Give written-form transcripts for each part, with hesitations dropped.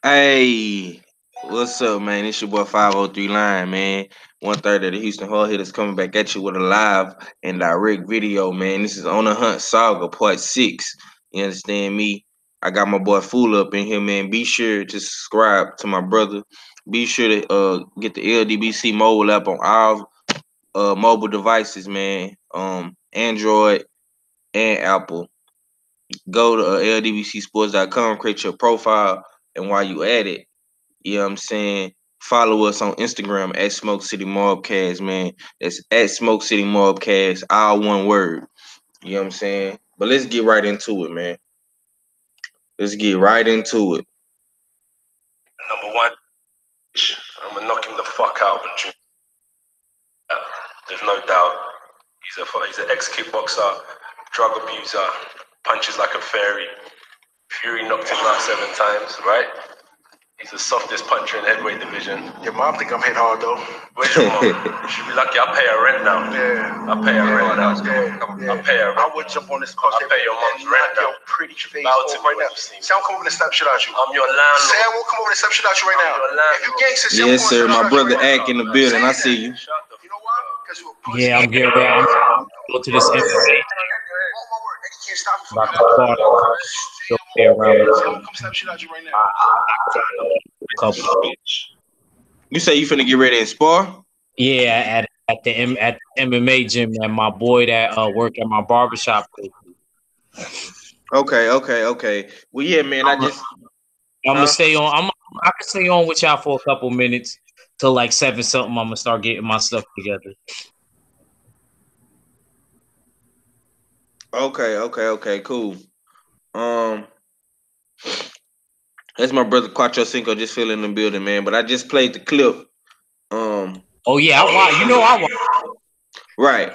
Hey, what's up, man? It's your boy 503 Line, man. 130 of the Houston Hard Hitters coming back at you with a live and direct video, man. This is On the Hunt Saga Part 6. You understand me? I got my boy Fool up in here, man. Be sure to subscribe to my brother. Be sure to get the LDBC mobile app on all mobile devices, man. Android and Apple. Go to ldbcsports.com, create your profile, and while you at it, you know what I'm saying? Follow us on Instagram at Smoke City Mobcast, man. That's at Smoke City Mobcast, all one word. You know what I'm saying? But let's get right into it, man. Let's get right into it. Number one, I'm gonna knock him the fuck out. There's no doubt. He's an ex-kickboxer, drug abuser, punches like a fairy. Fury knocked him out 7 times, right? He's the softest puncher in the heavyweight division. Your mom think I'm hitting hard though. Where's your mom? You should be lucky. I pay her rent now. Yeah. I pay her rent now. Yeah. I pay her rent. I would jump on this car. I pay your mom's rent now. Your pretty face Bow to right me now. when you see me. Sam, come over and slap shit out you. I'm your landlord. Sam won't come over and slap shit out you right now. If you gangster, Sam Yes, won't sir. slap My shit out brother you right Ack in the building. I see you. You know why? Because you're a pussy. Yeah, I'm getting ready. I'm go to this MMA. Oh, my word. They can't stop you from About to start. Go play around with Sam, come slap shit out you right now. a couple. You say you finna get ready and spar? Yeah, at the MMA gym, and my boy that work at my barbershop. Okay. Well, yeah, man. I'm gonna stay on. I can stay on with y'all for a couple minutes till like 7 something. I'm gonna start getting my stuff together. Okay, cool. That's my brother Quattro Cinco just filling the building, man. But I just played the clip. Oh yeah, I watch. Right.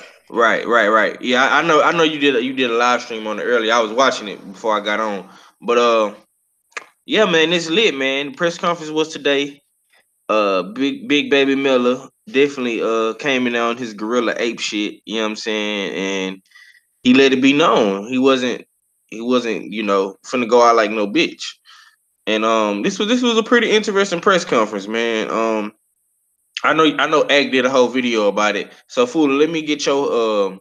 Yeah, I know you did a live stream on it earlier. I was watching it before I got on. But yeah, man, it's lit, man. The press conference was today. Big Baby Miller definitely came in on his gorilla ape shit, you know what I'm saying? And he let it be known. He wasn't, finna go out like no bitch. And this was a pretty interesting press conference, man. I know Ag did a whole video about it. So Fool, let me get your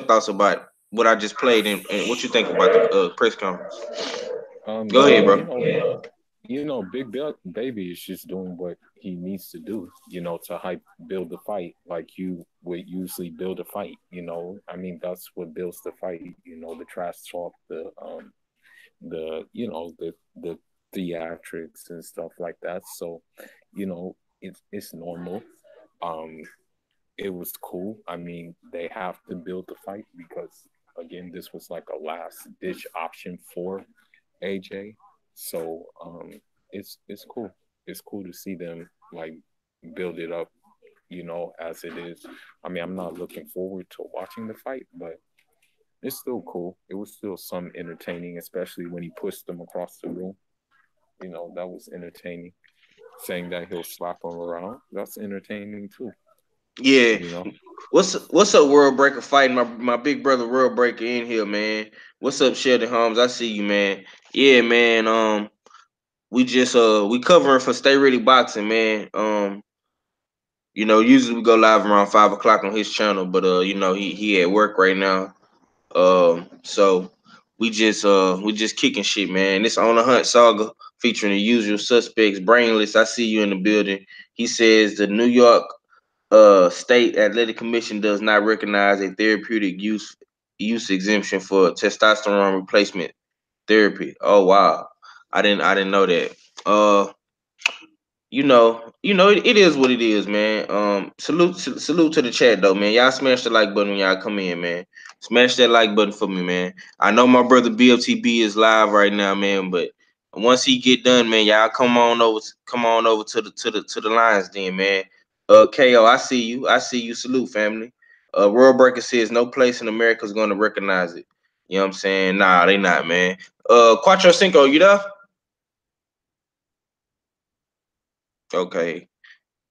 thoughts about what I just played and what you think about the press conference. Go ahead, bro. Baby is just doing what he needs to do, to build the fight like you would usually build a fight. I mean, that's what builds the fight. The trash talk, the theatrics and stuff like that. So, it's normal. Um, it was cool. I mean, they have to build the fight because again, this was like a last ditch option for AJ. So it's cool. It's cool to see them like build it up, as it is. I mean, I'm not looking forward to watching the fight, but it's still cool. It was still some entertaining, especially when he pushed them across the room. That was entertaining. Saying that he'll slap them around, that's entertaining too. Yeah. You know, What's up, World Breaker fighting my big brother World Breaker in here, man. What's up, Sheldon Holmes? I see you, man. Yeah, man. We covering for Stay Ready Boxing, man. Usually we go live around 5 o'clock on his channel, but he at work right now. So we just kicking shit, man. This On the Hunt Saga featuring the usual suspects. Brainless, I see you in the building. He says the New York State Athletic Commission does not recognize a therapeutic use exemption for testosterone replacement therapy. Oh wow, I didn't know that. Uh, it is what it is, man. Salute to the chat though, man. Y'all smash the like button when y'all come in, man. Smash that like button for me, man. I know my brother BFTB is live right now, man, but once he get done, man, y'all come on over to the lines then, man. KO, I see you. I see you. Salute, family. World Breaker says no place in America is gonna recognize it. You know what I'm saying? Nah, they not, man. Quattro Cinco, you there? Okay.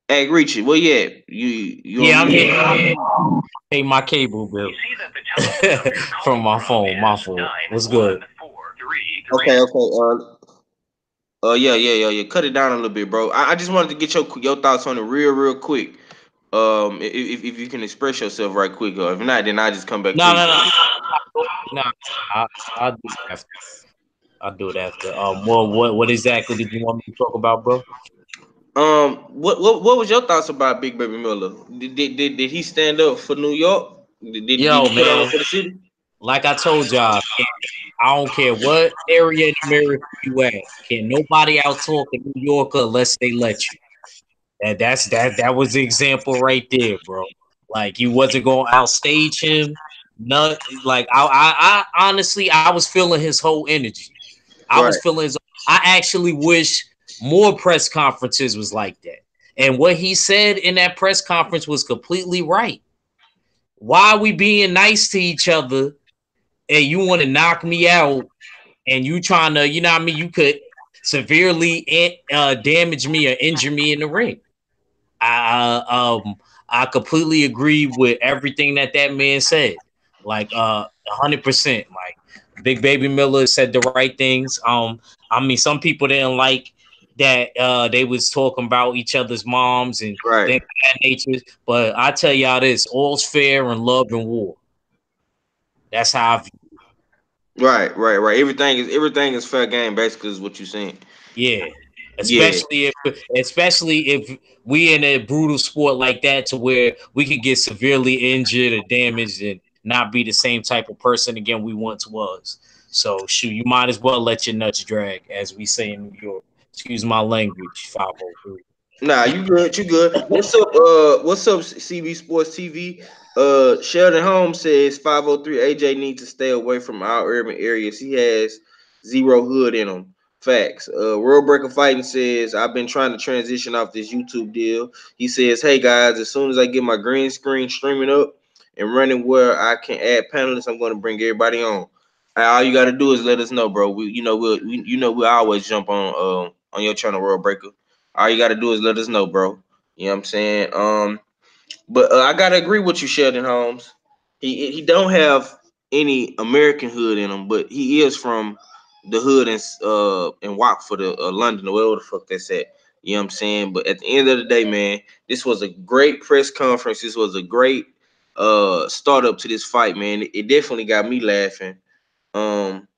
Hey, Richie, well, yeah, you Yeah, on I'm mute? here. Pay my cable bill from my phone. My phone. What's good? Okay. Yeah. Cut it down a little bit, bro. I just wanted to get your thoughts on it real quick. If you can express yourself right quick, or if not, then I just come back to No, you. no, no, no. I, I'll do it after. I'll do it after. What exactly did you want me to talk about, bro? What was your thoughts about Big Baby Miller? Did he stand up for New York? Did he Yo, put on man, for the city? like I told y'all, I don't care what area in America you at. Can nobody out talk a New Yorker unless they let you. That was the example right there, bro. Like you wasn't gonna outstage him. None like I honestly I was feeling his whole energy. I was Right, feeling his I actually wish more press conferences was like that. And what he said in that press conference was completely right. Why are we being nice to each other and you want to knock me out and you trying to, you know what I mean? You could severely damage me or injure me in the ring. I completely agree with everything that man said. Like 100%. Like Big Baby Miller said the right things. I mean, some people didn't like that they was talking about each other's moms and right, things of that nature. But I tell y'all this: all's fair in love and war. That's how I view. right. Everything is fair game. Basically, is what you're saying. Yeah. Yeah, Especially if we in a brutal sport like that to where we could get severely injured or damaged and not be the same type of person again we once was. So shoot, you might as well let your nuts drag, as we say in New York. Excuse my language, 503. nah, you good, you good. What's up, CB Sports TV? Sheldon Holmes says 503 AJ needs to stay away from our urban areas. He has zero hood in him. Facts. World Breaker Fighting says I've been trying to transition off this YouTube deal. He says, hey guys, as soon as I get my green screen streaming up and running where I can add panelists, I'm going to bring everybody on. All you got to do is let us know, bro. We'll always jump on your channel, World Breaker. All you got to do is let us know, bro. You know what I'm saying? But I gotta agree with you, Sheldon Holmes. He don't have any American hood in him, but he is from the hood in Watford, London, or wherever the fuck that's at. You know what I'm saying? But at the end of the day, man, this was a great press conference. This was a great startup to this fight, man. It definitely got me laughing. Um,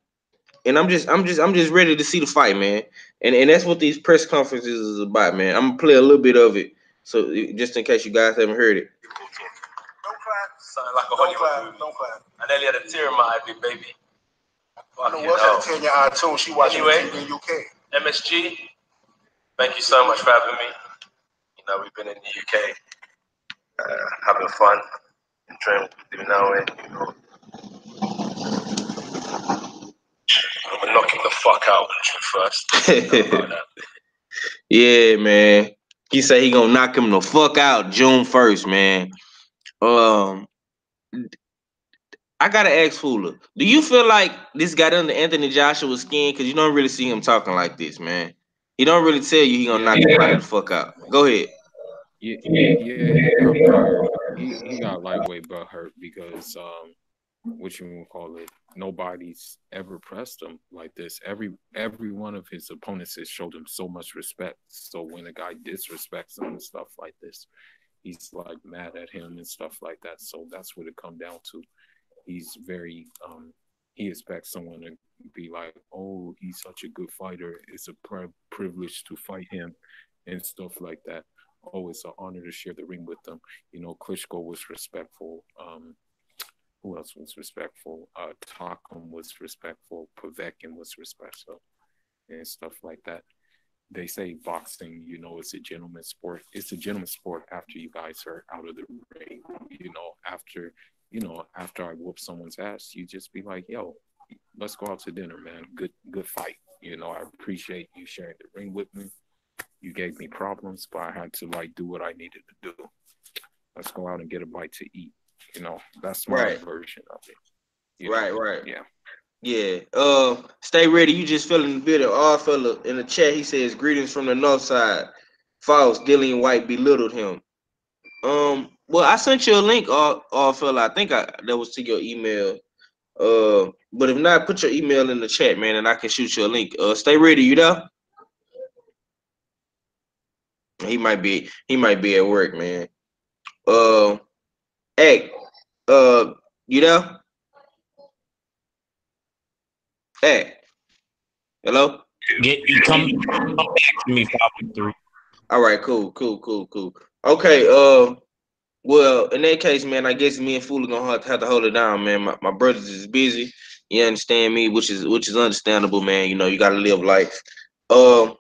and I'm just ready to see the fight, man. And that's what these press conferences is about, man. I'm gonna play a little bit of it, so just in case you guys haven't heard it. Don't clap. Sounded like a Don't Hollywood clap. movie. Don't clap. I nearly had a tear in my eye, big baby. I know what's had a tear in your eye too. She watching Anyway. TV in UK. MSG, thank you so much for having me. You know, we've been in the UK, having fun, enjoying what we do now, and you know, I'm gonna knock him the fuck out first. You know about that. Yeah, man. He said he gonna knock him the fuck out June 1st, man. Um, I gotta ask Fula, do you feel like this got under Anthony Joshua's skin? Cause you don't really see him talking like this, man. He don't really tell you he gonna Yeah, knock everybody the fuck out. Go ahead. yeah, yeah. He got lightweight but hurt because what you would call it, nobody's ever pressed him like this. Every one of his opponents has showed him so much respect. So when a guy disrespects him and stuff like this, he's like mad at him and stuff like that. So that's what it come down to. He's very he expects someone to be like, oh, he's such a good fighter. It's a privilege to fight him and stuff like that. Oh, it's an honor to share the ring with them. You know, Klitschko was respectful. Who else was respectful? Takum was respectful. Povetkin was respectful and stuff like that. They say boxing, you know, it's a gentleman's sport. It's a gentleman's sport after you guys are out of the ring. After I whoop someone's ass, you just be like, yo, let's go out to dinner, man. Good fight. You know, I appreciate you sharing the ring with me. You gave me problems, but I had to like do what I needed to do. Let's go out and get a bite to eat. You know, that's my Right, version of it. right. Yeah. Yeah. Stay ready. You just feeling the video. All fella in the chat. He says greetings from the north side. False. Dillian White belittled him. Well, I sent you a link, all fella. I think that was to your email. But if not, put your email in the chat, man, and I can shoot you a link. Stay ready. You there? He might be at work, man. Uh, hey, you there? Hey, hello. Get you come back to me 503. All right, cool. Okay, well, in that case, man, I guess me and Fool are gonna have to hold it down, man. My brother's is busy. You understand me, which is understandable, man. You know, you gotta live life. Uh,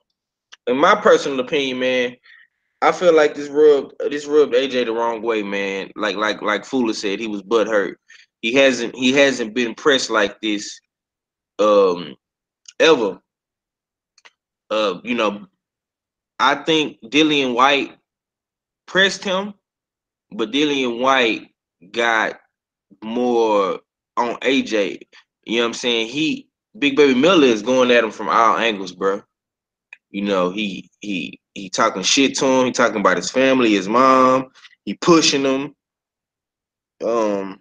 in my personal opinion, man, I feel like this rubbed AJ the wrong way, man. Like Fuller said, he was butt hurt. He hasn't been pressed like this um ever. You know, I think Dillian White pressed him, but Dillian White got more on AJ. You know what I'm saying? Big Baby Miller is going at him from all angles, bro. You know, he talking shit to him. He talking about his family, his mom. He pushing him. Um,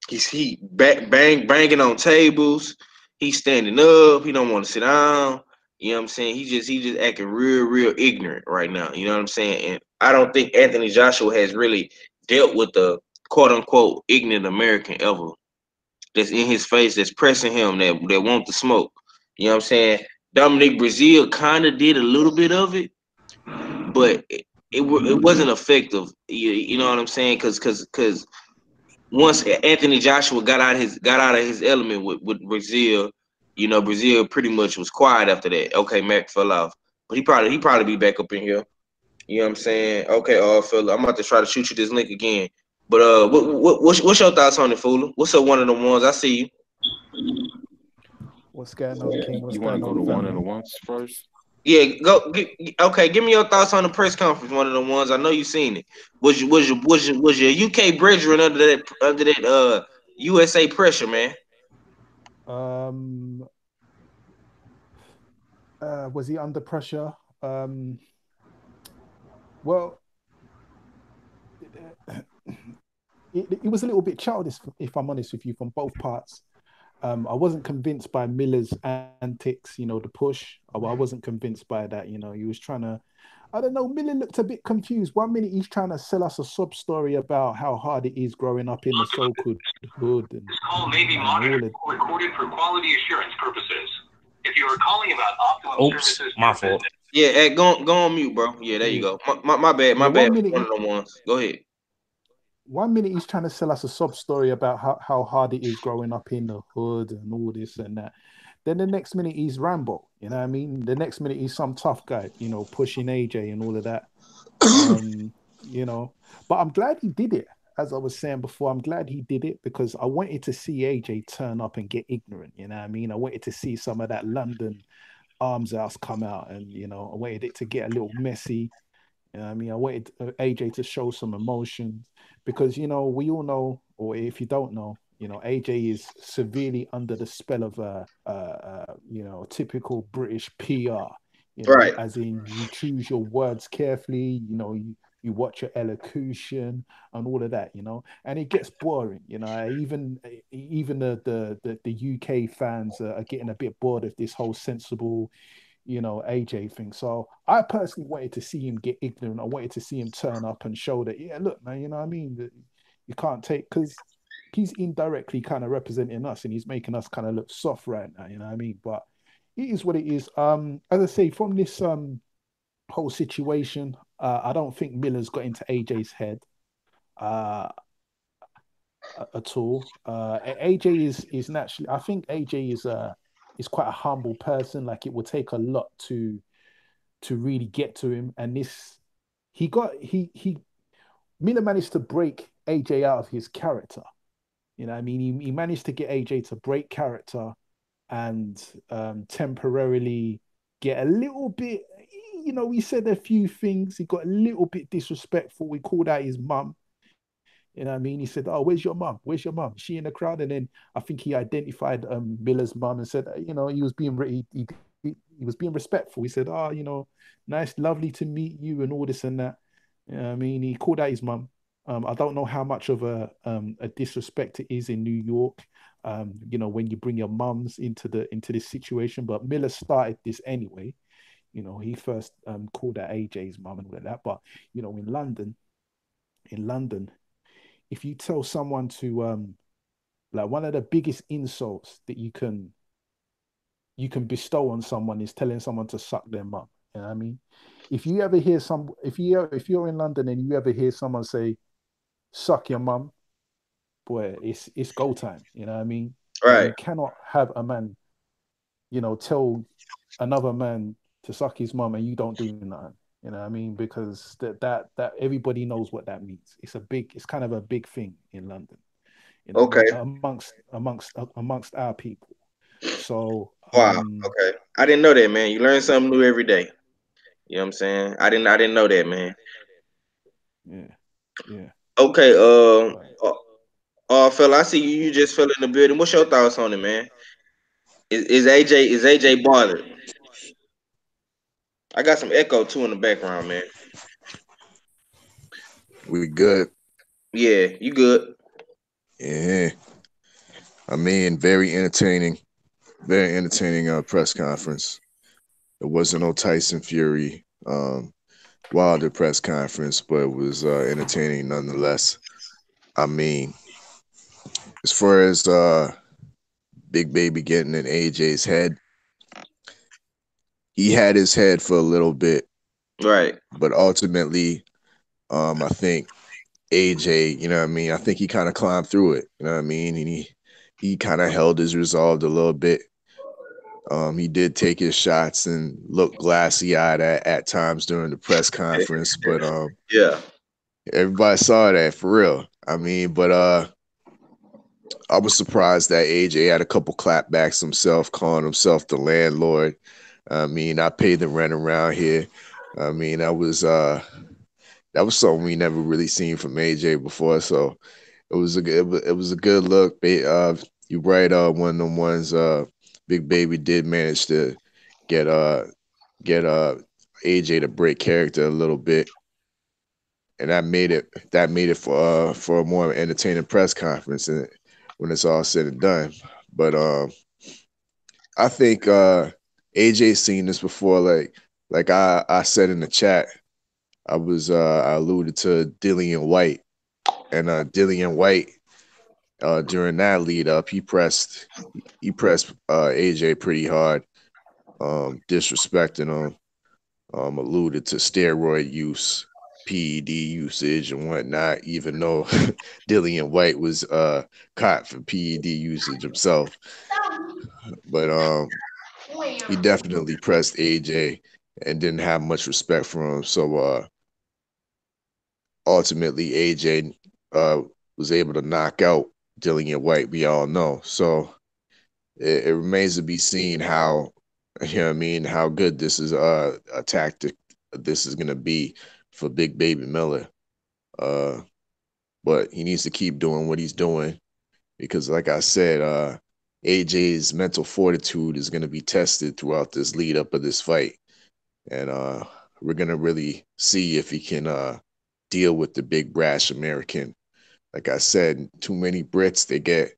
he banging on tables. He's standing up. He don't want to sit down. You know what I'm saying? He just acting real ignorant right now. You know what I'm saying? And I don't think Anthony Joshua has really dealt with the quote unquote ignorant American ever. That's in his face. That's pressing him. That want the smoke. You know what I'm saying? Dominic Brazil kind of did a little bit of it, but it wasn't effective. You know what I'm saying? Because once Anthony Joshua got out of his element with Brazil, you know, Brazil pretty much was quiet after that. Okay, Mac fell off, but he probably be back up in here. You know what I'm saying? Okay, fella, I'm about to try to shoot you this link again. But what's your thoughts on it, Fooler? What's up, one of the ones? I see you. What's going on, King? What's You want to going go on, to one of the family? ones first? Yeah, okay. Give me your thoughts on the press conference. One of the ones I know you seen it. Was your UK brethren under that USA pressure, man? Um, was he under pressure? Um, well, it was a little bit childish, if I'm honest with you, from both parts. I wasn't convinced by Miller's antics, the push. I wasn't convinced by that. He was trying to, I don't know, Miller looked a bit confused. One minute he's trying to sell us a sob story about how hard it is growing up in the so-called hood This call may be and all monitored of. or recorded for quality assurance purposes. If you are calling about optimum Oops, services my for fault. business. Yeah, go on mute, bro. Yeah, there you Yeah, go. My bad, my yeah. bad. One of the ones. Go ahead. One minute he's trying to sell us a sob story about how hard it is growing up in the hood and all this and that. Then the next minute he's Rambo, you know what I mean? The next minute he's some tough guy, pushing AJ and all of that. Um, you know, but I'm glad he did it. As I was saying before, I'm glad he did it because I wanted to see AJ turn up and get ignorant, you know what I mean? I wanted to see some of that London arms house come out and I wanted it to get a little messy. You know what I mean, I wanted AJ to show some emotions because we all know, or if you don't know, AJ is severely under the spell of typical British PR. Right. As in you choose your words carefully. You watch your elocution and all of that. And it gets boring. Even the UK fans are getting a bit bored of this whole sensible AJ thing. So I personally wanted to see him get ignorant. I wanted to see him turn up and show that, yeah, look, man, you know what I mean? That you can't take because he's indirectly kind of representing us and he's making us kind of look soft right now, you know what I mean? But it is what it is. As I say, from this whole situation, I don't think Miller's got into AJ's head. Uh at all. AJ is naturally. I think AJ is quite a humble person. Like it will take a lot to really get to him. And this he Miller managed to break AJ out of his character. I mean, he managed to get AJ to break character and temporarily get a little bit. He said a few things. He got a little bit disrespectful. We called out his mum. You know what I mean? He said, "Oh, where's your mum? Where's your mum? Is she in the crowd?" And then I think he identified Miller's mum and said, he was being he was being respectful. He said, "Oh, nice, lovely to meet you, and all this and that." You know what I mean, he called out his mum. I don't know how much of a disrespect it is in New York. When you bring your mums into this situation, but Miller started this anyway. He first called out AJ's mum and all of that. But in London, if you tell someone to like one of the biggest insults that you can bestow on someone is telling someone to suck their mum. You know what I mean? If you ever hear some, if you're in London and you ever hear someone say "suck your mum," boy, it's go time. You know what I mean? Like Right. you cannot have a man, tell another man to suck his mum and you don't do nothing. You know what I mean? Because that everybody knows what that means. It's kind of a big thing in London. You know what I Okay. mean? Amongst our people. So Wow. Okay. I didn't know that, man. You learn something new every day. You know what I'm saying? I didn't know that, man. yeah, yeah. Okay, Right. fella, I see you. You just fell in the building. What's your thoughts on it, man? Is AJ bothered? I got some echo too in the background, man. We good. Yeah, you good? Yeah. I mean, very entertaining press conference. It wasn't no Tyson Fury Wilder press conference, but it was entertaining nonetheless. I mean, as far as Big Baby getting in AJ's head, he had his head for a little bit, Right. but ultimately, I think AJ, you know what I mean? I think he kind of climbed through it, you know what I mean? And he kind of held his resolve a little bit. He did take his shots and look glassy eyed at times during the press conference, but Yeah. everybody saw that for real. I mean, but I was surprised that AJ had a couple clapbacks himself, calling himself the landlord. I mean, I pay the rent around here. I mean, that was something we never really seen from AJ before. So it was a good look. You right, one of them ones. Big Baby did manage to get get AJ to break character a little bit, and that made it for a more entertaining press conference and when it's all said and done. But I think AJ's seen this before. Like I said in the chat, I alluded to Dillian White, and Dillian White during that lead up, he pressed AJ pretty hard, disrespecting him, alluded to steroid use, PED usage, and whatnot. Even though Dillian White was caught for PED usage himself, but he definitely pressed AJ and didn't have much respect for him. So ultimately, AJ was able to knock out Dillian White. We all know. So it remains to be seen how you know what I mean how good this is a tactic this is gonna be for Big Baby Miller. Uh, but he needs to keep doing what he's doing because, like I said, AJ's mental fortitude is gonna be tested throughout this lead up of this fight, and we're gonna really see if he can deal with the big brash American. Like I said, too many Brits they get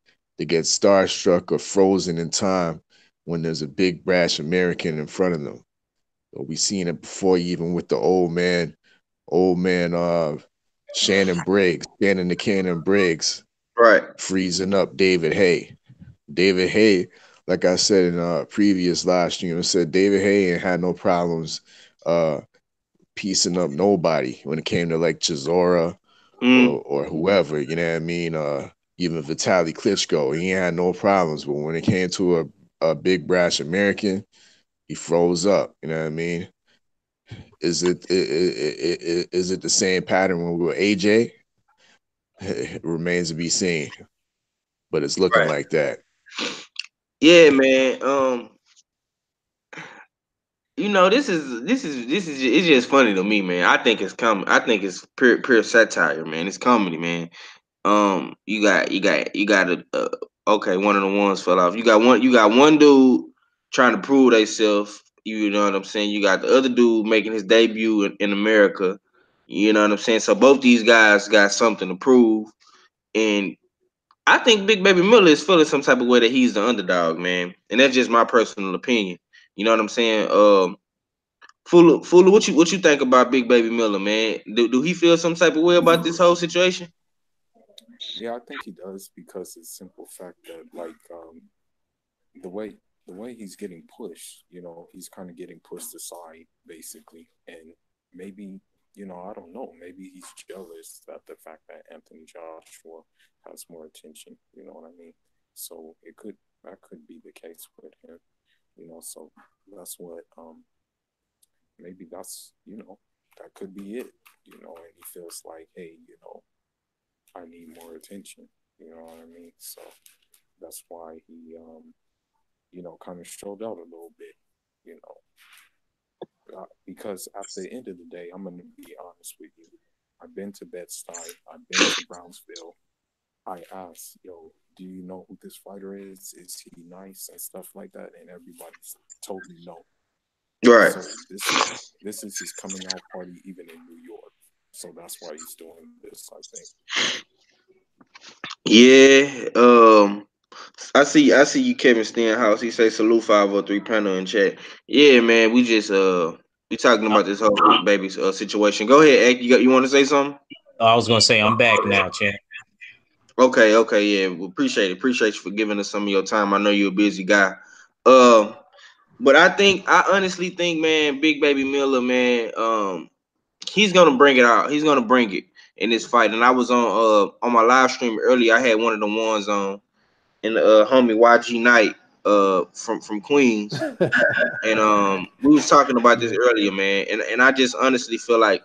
starstruck or frozen in time when there's a big brash American in front of them. We seen it before, even with the old man Shannon the Cannon Briggs Right. freezing up David Hay. David Hay, like I said in a previous live stream, I said David Hay ain't had no problems uh piecing up nobody when it came to like Chisora Mm. or whoever, you know what I mean? Even Vitaly Klitschko, he ain't had no problems. But when it came to a big brash American, he froze up. You know what I mean? Is it the same pattern when we were AJ? It remains to be seen, but it's looking Right. like that. Yeah, man. This is it's just funny to me, man. I think it's comedy. I think it's pure satire, man. It's comedy, man. You got okay. One of the ones fell off. You got one dude trying to prove themselves. You know what I'm saying? You got the other dude making his debut in America. You know what I'm saying? So both these guys got something to prove, and I think Big Baby Miller is feeling some type of way that he's the underdog, man. And that's just my personal opinion. You know what I'm saying? Fuller, what you think about Big Baby Miller, man? Do he feel some type of way about this whole situation? Yeah, I think he does because it's simple fact that like the way the way he's getting pushed, he's kind of getting pushed aside basically, and maybe I don't know, maybe he's jealous at the fact that Anthony Joshua has more attention. You know what I mean? So that could be the case with him. So that's what maybe that could be it. And he feels like, hey, I need more attention. You know what I mean? So that's why he kind of showed out a little bit. You because at the end of the day, I'm gonna be honest with you. I've been to Bed-Stuy. I've been to Brownsville. I asked, yo, do you know who this fighter is? Is he nice and stuff like that? And everybody's told me no. Right. So this is his coming out party, even in New York. So that's why he's doing this, I think. Yeah. I see you, Kevin Stenhouse. He say salute 503 panel in chat. Yeah, man. We talking about this whole Big Baby situation. Go ahead, Ek. You want to say something? I was gonna say I'm back now, champ. Okay, yeah. We appreciate you for giving us some of your time. I know you're a busy guy. Um, but I honestly think, man, Big Baby Miller, man, he's gonna bring it out. He's gonna bring it in this fight. And I was on my live stream earlier. I had one of the ones on in the homie YG Knight from Queens. And we was talking about this Yeah. earlier, man. And I just honestly feel like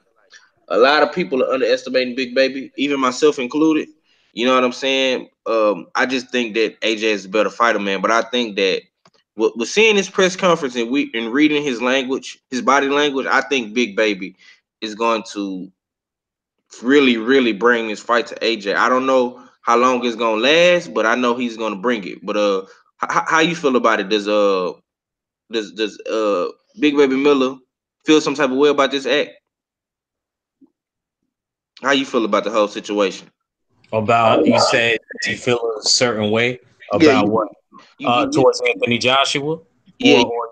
a lot of people are underestimating Big Baby, even myself included. You know what I'm saying? I just think that AJ is a better fighter, man. But I think that with seeing his press conference and reading his language, his body language, I think Big Baby is going to really, really bring this fight to AJ. I don't know how long it's gonna last, but I know he's gonna bring it. But how you feel about it? Does Big Baby Miller feel some type of way about this act? How you feel about the whole situation? About you said you feel a certain way Yeah, about what you towards Anthony Joshua, yeah, or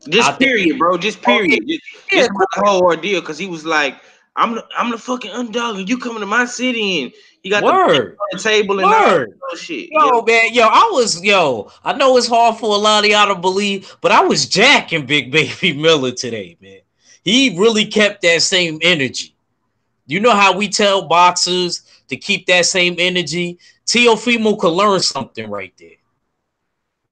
I just think period, bro. Just oh period. yeah, Just about the whole ordeal, because he was like, I'm the fucking underdog, and you coming to my city, and he got the bag word. on the table and all that Word. shit. You know? Yo, man, I know it's hard for a lot of y'all to believe, but I was jacking Big Baby Miller today, man. He really kept that same energy. You know how we tell boxers to keep that same energy? Teofimo could learn something right there.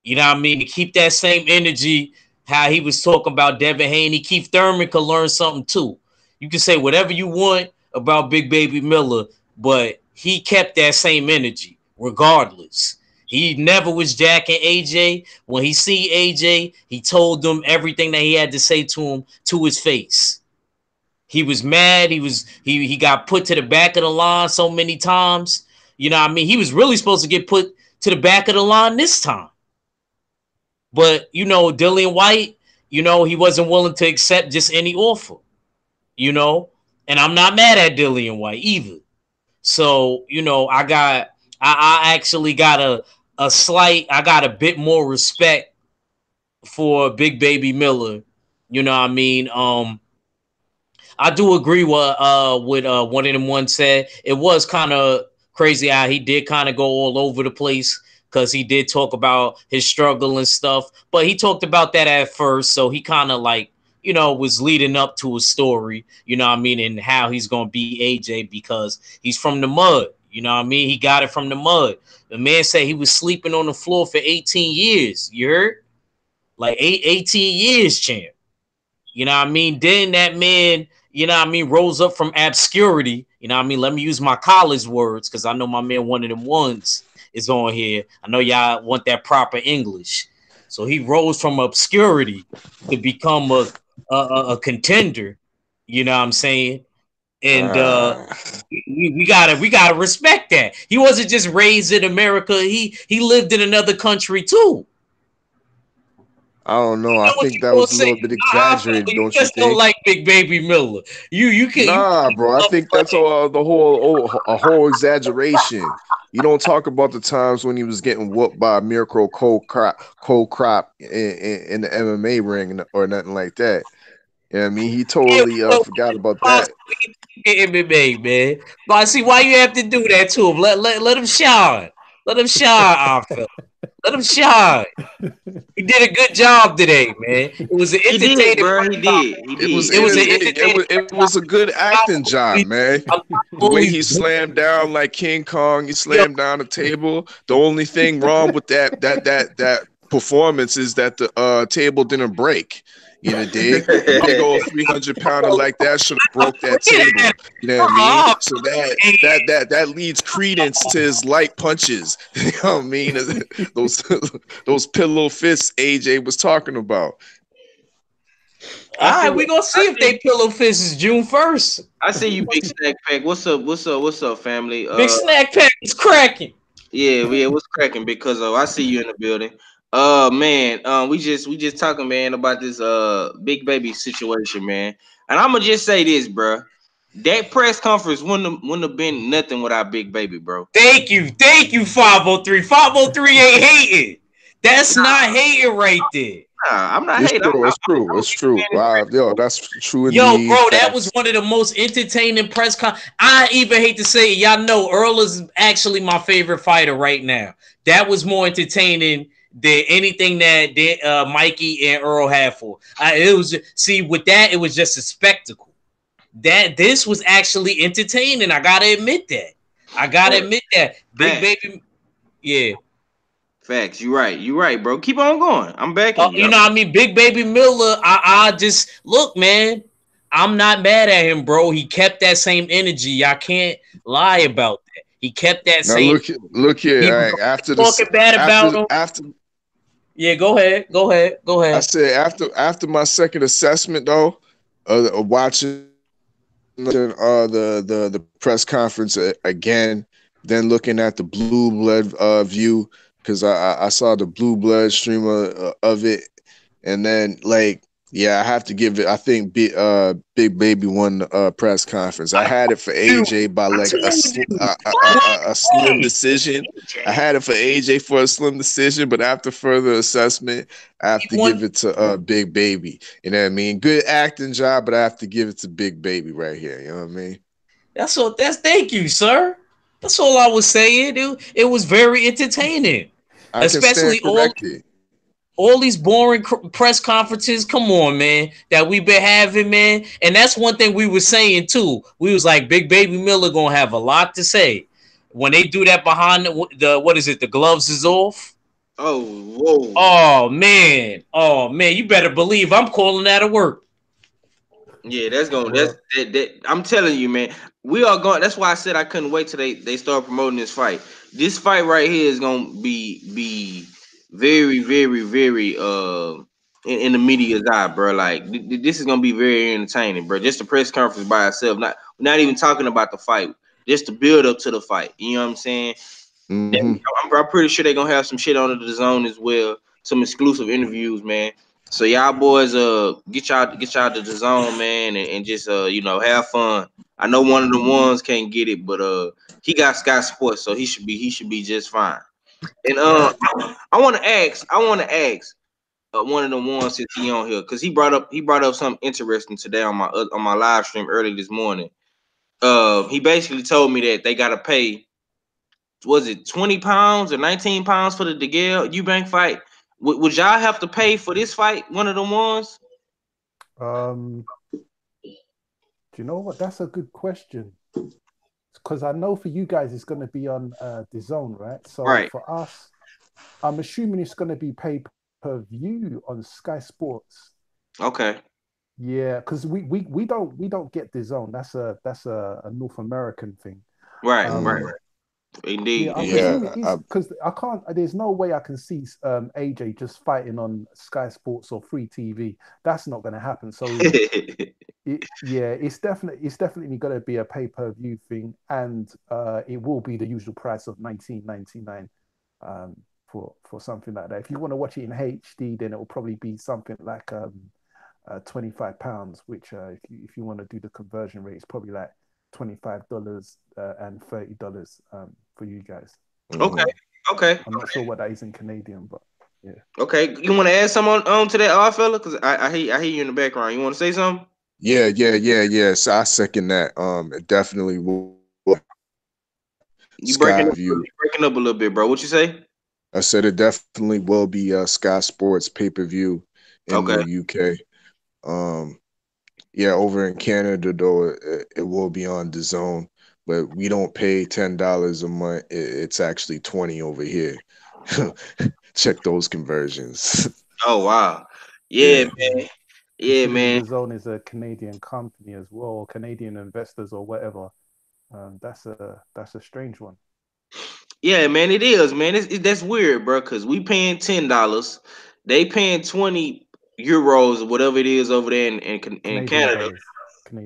You know what I mean? To keep that same energy, how he was talking about Devin Haney, Keith Thurman could learn something too. You can say whatever you want about Big Baby Miller, but he kept that same energy regardless. He never was jacking AJ. When he see AJ, he told them everything that he had to say to him to his face. He was mad. He got put to the back of the line so many times. You know what I mean? He was really supposed to get put to the back of the line this time. But, Dillian White, he wasn't willing to accept just any offer, and I'm not mad at Dillian White either. So, I actually got I got a bit more respect for Big Baby Miller. You know what I mean? I do agree with one of them one said. It was kind of crazy how he did kind of go all over the place because he did talk about his struggle and stuff. But he talked about that at first, so he kind of was leading up to a story, you know what I mean, and how he's gonna be AJ because he's from the mud. You know what I mean? He got it from the mud. The man said he was sleeping on the floor for 18 years. You heard? Like 18 years, champ. You know what I mean? Then that man, rose up from obscurity. You know what I mean? Let me use my college words because I know my man, one of them ones, is on here. I know y'all want that proper English. So he rose from obscurity to become a contender. You know what I'm saying? And Ah. we gotta respect that. He wasn't just raised in America. He lived in another country too. I don't know. I Know what think you that gonna was a say? little bit I feel exaggerated, you don't you just don't think? like Big Baby Miller. You Nah, bro. I love think that's funny. all a whole exaggeration. You don't talk about the times when he was getting whooped by Mirko Cole Crop in the MMA ring or nothing like that. Yeah, I mean, he totally forgot about that. MMA, man. But see why you have to do that to him. Let him shine. Let him shine, Arthur. Let him shine. He did a good job today, man. It was an He did, entertaining bro. press He conference. did. He It was did. It He was an did. entertaining press it was a good acting job, conference. man. I'm not The way fully he slammed down like King Kong, he yo, slammed down the table. The only thing wrong with that performance is that the table didn't break. You know, dig a big old 300-pounder like that should have broke that table. You know what I mean? So that leads credence to his light punches. You know what I mean? Those those pillow fists AJ was talking about. All I see. right, we gonna see I if see. they pillow fist is June 1st. I see you, big snack pack. What's up? What's up? What's up, family? Big snack pack is cracking. Yeah. What's cracking? Because I see you in the building. Man. We just talking, man, about this big baby situation, man. And I'm gonna just say this, bro. That press conference wouldn't have been nothing without big baby, bro. Thank you, 503. 503 ain't hating. That's not hating right there. Nah, I'm not It's hating. true. It's true. It's true. Wow, yo, that's true Yo, indeed. bro, that was Facts. one of the most entertaining press con. I even hate to say it, y'all know Earl is actually my favorite fighter right now. That was more entertaining than anything that Mikey and Earl had for. It was see with that, it was just a spectacle. That this was actually entertaining. I gotta admit that. I gotta admit that. Big Facts. baby, yeah. Facts. You right. You right, bro. Keep on going. I'm backing you. You know what I mean? Big Baby Miller, I just look, man. I'm not mad at him, bro. He kept that same energy. I can't lie about that. He kept that Now same. look here. People All right, after this, talking bad about him. after Yeah, go ahead. Go ahead. Go I ahead. said after my second assessment though, watching the press conference again, then looking at the blue blood view because I saw the blue blood stream of it, and then like yeah, I have to give it. I think Big Baby won the press conference. I had it for AJ by like a slim decision. I had it for AJ for a slim decision, but after further assessment, I have to give it to Big Baby. You know what I mean? Good acting job, but I have to give it to Big Baby right here. You know what I mean? That's thank you, sir. That's all I was saying. It was very entertaining, I can stand especially corrected. all these boring press conferences. Come on, man, that we've been having, man. And that's one thing we were saying too. We was like, Big Baby Miller gonna have a lot to say when they do that behind the what is it? The gloves is off. Oh, whoa. Oh man, you better believe I'm calling out of work. Yeah, that's going. Well, I'm telling you, man. We are going. That's why I said I couldn't wait till they start promoting this fight. This fight right here is gonna be very, very, very in the media's eye, bro. Like this is gonna be very entertaining, bro. Just the press conference by itself, not even talking about the fight, just the build up to the fight. You know what I'm saying? Mm-hmm. I'm pretty sure they're gonna have some shit on the zone as well, some exclusive interviews, man. So y'all boys, get y'all to the zone, man, and just have fun. I know one of the ones can't get it, but he got Sky Sports, so he should be just fine. And I want to ask one of the ones since he on here because he brought up something interesting today on my live stream early this morning. He basically told me that they gotta pay, was it 20 pounds or 19 pounds for the DeGale Eubank fight? Would y'all have to pay for this fight? One of the ones? do you know what? That's a good question. Because I know for you guys, it's going to be on the zone, right? So Right. for us, I'm assuming it's going to be pay per view on Sky Sports. Okay. Yeah, because we don't get the zone. That's a North American thing. Right. Um, Right. Indeed. Yeah, I Indeed. presume it is because I can't. There's no way I can see AJ just fighting on Sky Sports or free TV. That's not going to happen. So it's definitely going to be a pay per view thing, and it will be the usual price of $19.99 for something like that. If you want to watch it in HD, then it will probably be something like £25, which if you want to do the conversion rate, it's probably like $25 and $30 for you guys. Okay. Okay. I'm not sure what that is in Canadian, but Okay, you want to add some on to that, fella? Because I hear you in the background. You want to say something? Yeah. So I second that. It definitely will. You breaking up? Skyview. You breaking up a little bit, bro. What you say? I said it definitely will be Sky Sports pay-per-view in the Okay. UK. Um, yeah, over in Canada though, it will be on the zone, but we don't pay $10 a month. It's actually 20 over here. Check those conversions. Oh wow. Yeah, Yeah, man. Yeah, Considering man. the zone is a Canadian company as well, or Canadian investors or whatever, that's a strange one. Yeah, man. It is, man. That's weird, bro. Because we paying $10, they paying 20 euros or whatever it is over there in Canadian Canada. dollars.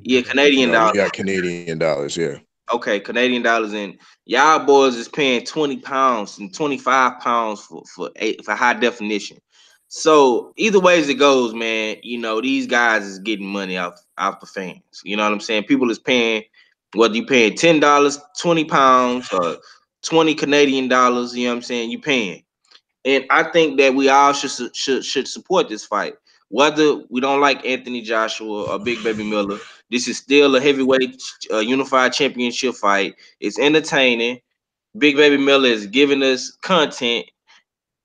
Yeah, Canadian dollars. Canadian no, we dollars. got Canadian dollars. Yeah, Okay, Canadian dollars, and y'all boys is paying £20 and £25 for high definition. So either ways it goes, man, these guys is getting money off the fans. You know what I'm saying? People is paying, whether you paying $10, £20, or 20 Canadian dollars. You know what I'm saying? You paying. And I think that we all should support this fight. Whether we don't like Anthony Joshua or Big Baby Miller, this is still a heavyweight unified championship fight. It's entertaining. Big Baby Miller is giving us content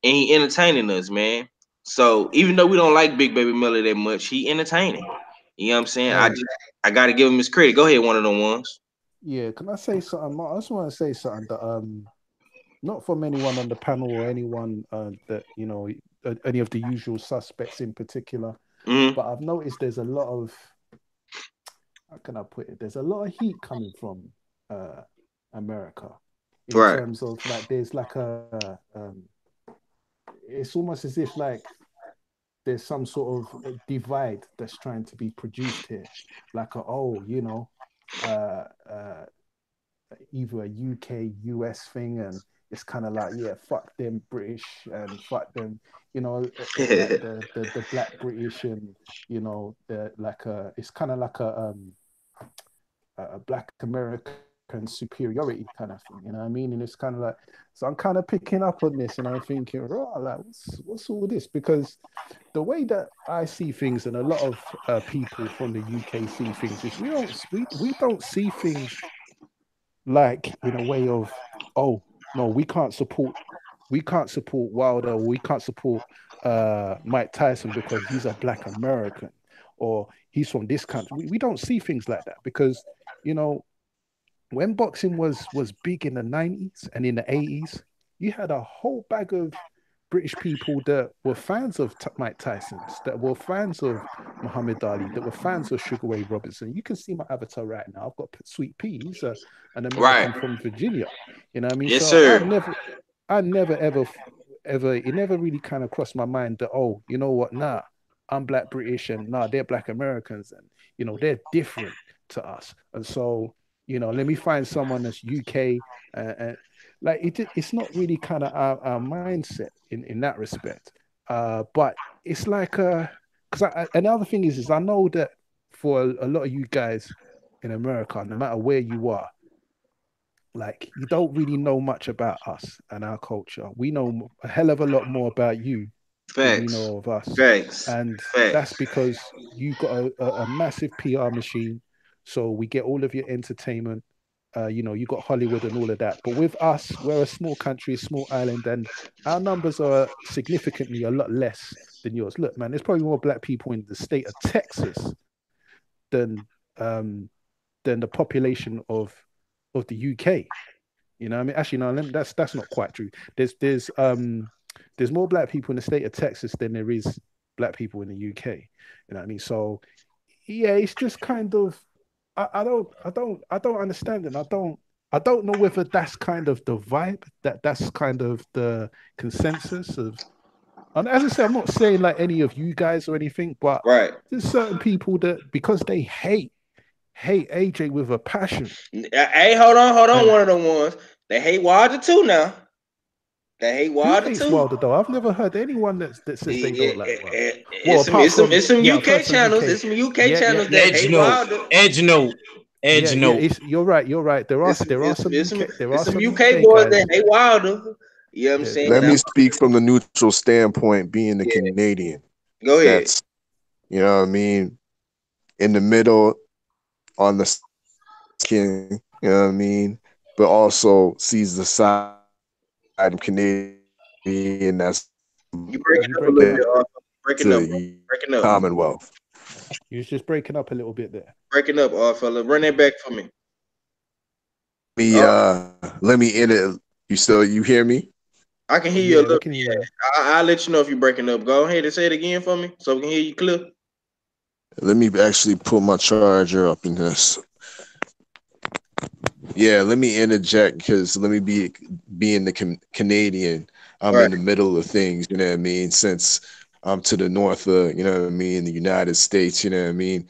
and he entertaining us, man. So even though we don't like Big Baby Miller that much, he entertaining. You know what I'm saying? Hey, I gotta give him his credit. Go ahead, one of them ones. yeah, can I say something? I just want to say something that not from anyone on the panel or anyone that any of the usual suspects in particular, Hmm. but I've noticed there's a lot of, how can I put it? There's a lot of heat coming from America in Right. terms of like there's like it's almost as if like there's some sort of divide that's trying to be produced here, like uh, uh, either a UK US thing, and it's kind of like, yeah, fuck them British and fuck them, like the black British, and the like it's kind of like a black American superiority kind of thing, you know what I mean? And it's kind of like, so I'm kind of picking up on this, and I'm thinking, oh, like what's all this? Because the way that I see things, and a lot of people from the UK see things, is we don't see things like in a way of, oh no, we can't support Wilder, or we can't support Mike Tyson because he's a black American, or he's from this country. We don't see things like that, because you know when boxing was big in the 90s and in the 80s, you had a whole bag of British people that were fans of Mike Tyson's, that were fans of Muhammad Ali, that were fans of Sugar Ray Robinson. You can see my avatar right now. I've got Sweet Pea. He's an Right. American from Virginia. You know what I mean? Yes, So I sir. never, I never ever, it never really kind of crossed my mind that, oh, you know what? Nah, I'm black British, and nah, they're black Americans, and they're different to us. And so, let me find someone that's UK, like it's not really kind of our mindset in that respect. But it's like because another thing is I know that for a lot of you guys in America, no matter where you are, like you don't really know much about us and our culture. We know a hell of a lot more about you than you Facts. know of us, Facts. and that's Facts. because you got a massive PR machine. So we get all of your entertainment. You got Hollywood and all of that. But with us, we're a small country, a small island, and our numbers are significantly a lot less than yours. Look, man, there's probably more black people in the state of Texas than um, than the population of the UK. You know what I mean? Actually, no, that's not quite true. There's more black people in the state of Texas than there is black people in the UK. You know what I mean? So yeah, it's just kind of I don't understand it. I don't know whether that's kind of the vibe, that's kind of the consensus of. And as I say, I'm not saying like any of you guys or anything, but Right. there's certain people that, because they hate AJ with a passion, Hey, hold on, and one of them ones. They hate Wilder too now. They hate who Wilder hates too. Wilder though? I've never heard anyone that says they don't like Wilder. Well, It's some apart it's some from, it's some yeah, I've heard UK some channels. UK. It's some UK Yeah, yeah, channels yeah, that Edge hate yeah, note. Wilder. Edge note. yeah, Edge yeah. note. You're right. There are It's some it's UK some there are some UK UK boys that guys. hate Wilder. You know what I'm Yeah, saying? Let yeah. me speak from the neutral standpoint, being the Yeah, Canadian. go ahead. That's, you know what I mean, in the middle on the skin, you know what I mean, but also sees the side of Canadian that's You breaking You up a breaking little up. bit. Breaking up, bro. to Breaking up. Commonwealth. You was just breaking up a little bit there. Breaking up, fella. Run that back for me. Me Oh, let me end it. You hear me? I can hear you a Yeah, little we bit. can hear you. I'll let you know if you're breaking up. Go ahead and say it again for me so we can hear you clear. Let me actually put my charger up in this. Yeah, let me interject because let me being the Canadian. I'm Right, in the middle of things, you know what I mean? Since I'm to the north of, you know what I mean, the United States, you know what I mean?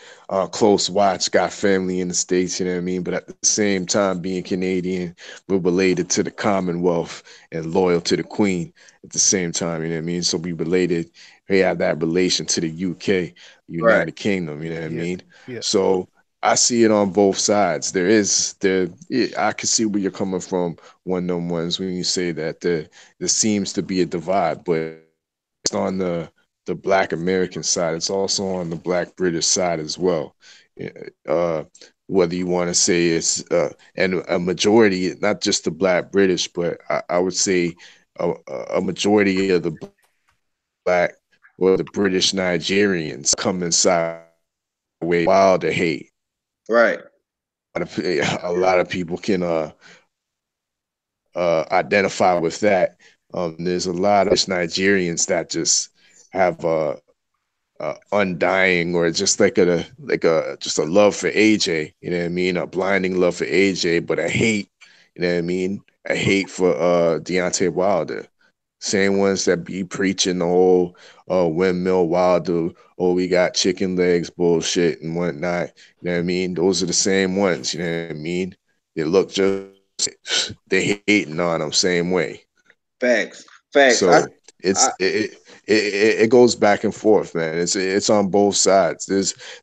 Close watch, got family in the States, you know what I mean? But at the same time, being Canadian, we're related to the Commonwealth and loyal to the Queen at the same time, you know what I mean? So we related, we have that relation to the UK, right. United Kingdom, you know what I Yeah, mean? yeah, So I see it on both sides. I can see where you're coming from. One of them ones when you say that there seems to be a divide, but it's on the Black American side. It's also on the Black British side as well. Yeah, whether you want to say it's and a majority, not just the Black British, but I would say a majority of the Black or the British Nigerians come inside way wild to hate. Right. A lot of people can identify with that. There's a lot of Nigerians that just have a undying or just like a just a love for AJ. You know what I mean? A blinding love for AJ, but a hate. You know what I mean? A hate for Deontay Wilder. Same ones that be preaching the whole windmill Wilder, oh, we got chicken legs bullshit and whatnot. You know what I mean? Those are the same ones. You know what I mean? They look just they hating on them same way. Facts. Facts. So I it goes back and forth, man. It's on both sides.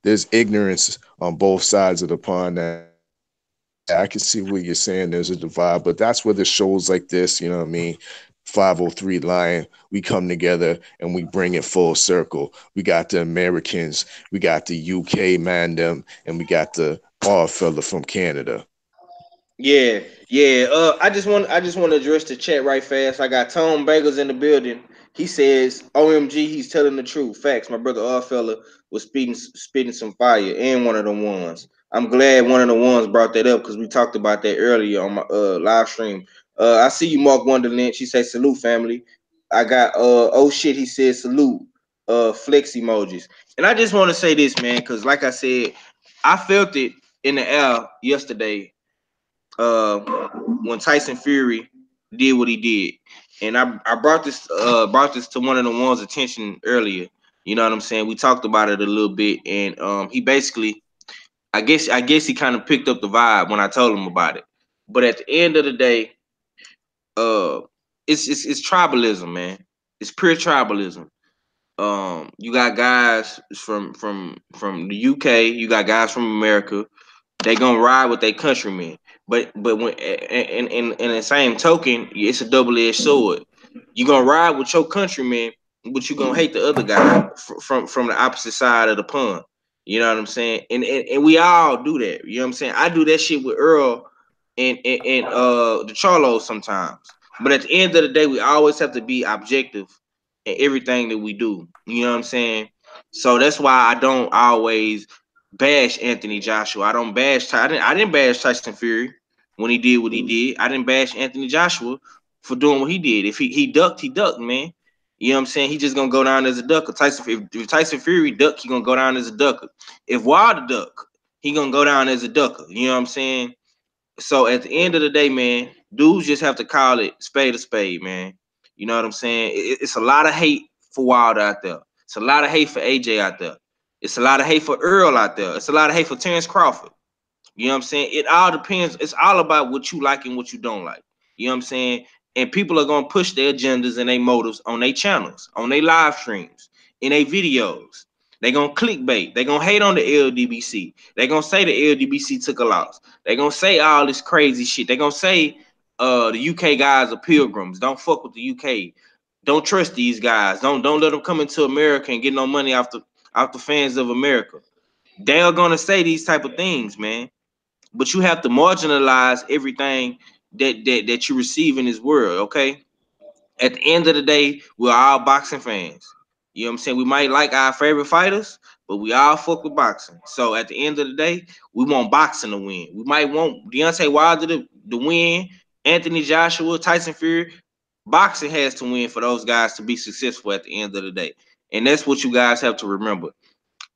There's ignorance on both sides of the pond. That I can see what you're saying. There's a divide, but that's where the shows like this, you know what I mean. 503 Lion, we come together and we bring it full circle. We got the Americans, we got the UK man them, and we got the odd fella from Canada. Yeah, yeah. I just want to address the chat right fast. I got Tom Bagels in the building. He says, "OMG, he's telling the truth. Facts. My brother Fella was spitting some fire, and one of the ones. I'm glad one of the ones brought that up because we talked about that earlier on my live stream. I see you, Mark Wonderland. She says salute, family. I got oh shit. He says salute. Flex emojis. And I just want to say this, man, because like I said, I felt it in the air yesterday uh when Tyson Fury did what he did. And I brought this to one of the ones attention earlier. You know what I'm saying? We talked about it a little bit, and he basically I guess he kind of picked up the vibe when I told him about it. But at the end of the day, uh it's tribalism, man. It's pure tribalism. You got guys from the UK, you got guys from America, they gonna ride with their countrymen. But when in the same token, it's a double edged sword. You gonna ride with your countrymen, but you gonna hate the other guy from the opposite side of the pond. You know what I'm saying? And we all do that. You know what I'm saying? I do that shit with Earl and the Charlos sometimes. But at the end of the day, we always have to be objective in everything that we do. You know what I'm saying? So that's why I don't always bash Anthony Joshua. I don't bash. I didn't bash Tyson Fury when he did what he did. I didn't bash Anthony Joshua for doing what he did. If he ducked, he ducked, man. You know what I'm saying? He just gonna go down as a ducker. If Tyson Fury duck, he gonna go down as a ducker. If Wilder duck, he gonna go down as a ducker. You know what I'm saying? So at the end of the day, man, dudes just have to call it spade a spade, man. You know what I'm saying? It's a lot of hate for Wilder out there. It's a lot of hate for AJ out there. It's a lot of hate for Earl out there. It's a lot of hate for Terrence Crawford. You know what I'm saying? It all depends. It's all about what you like and what you don't like. You know what I'm saying? And people are gonna push their agendas and their motives on their channels, on their live streams, in their videos. They gonna clickbait. They gonna hate on the LDBC. They gonna say the LDBC took a loss. They gonna say all this crazy shit. They gonna say the UK guys are pilgrims. Don't fuck with the UK. Don't trust these guys. Don't let them come into America and get no money off the fans of America. They are gonna say these type of things, man. But you have to marginalize everything that you receive in this world, okay? At the end of the day, we're all boxing fans. You know what I'm saying? We might like our favorite fighters, but we all fuck with boxing. So at the end of the day, we want boxing to win. We might want Deontay Wilder to win, Anthony Joshua, Tyson Fury. Boxing has to win for those guys to be successful at the end of the day. And that's what you guys have to remember.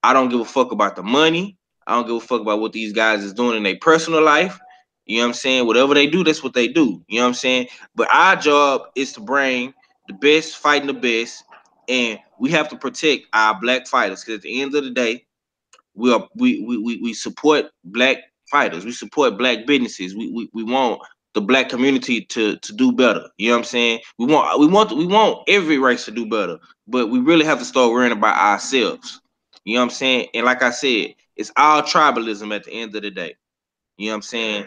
I don't give a fuck about the money. I don't give a fuck about what these guys is doing in their personal life. You know what I'm saying? Whatever they do, that's what they do. You know what I'm saying? But our job is to bring the best fighting the best, and we have to protect our black fighters. Because at the end of the day, we support black fighters. We support black businesses. We want the black community to do better. You know what I'm saying? We want every race to do better, but we really have to start worrying about ourselves. You know what I'm saying? And like I said, it's all tribalism at the end of the day. You know what I'm saying?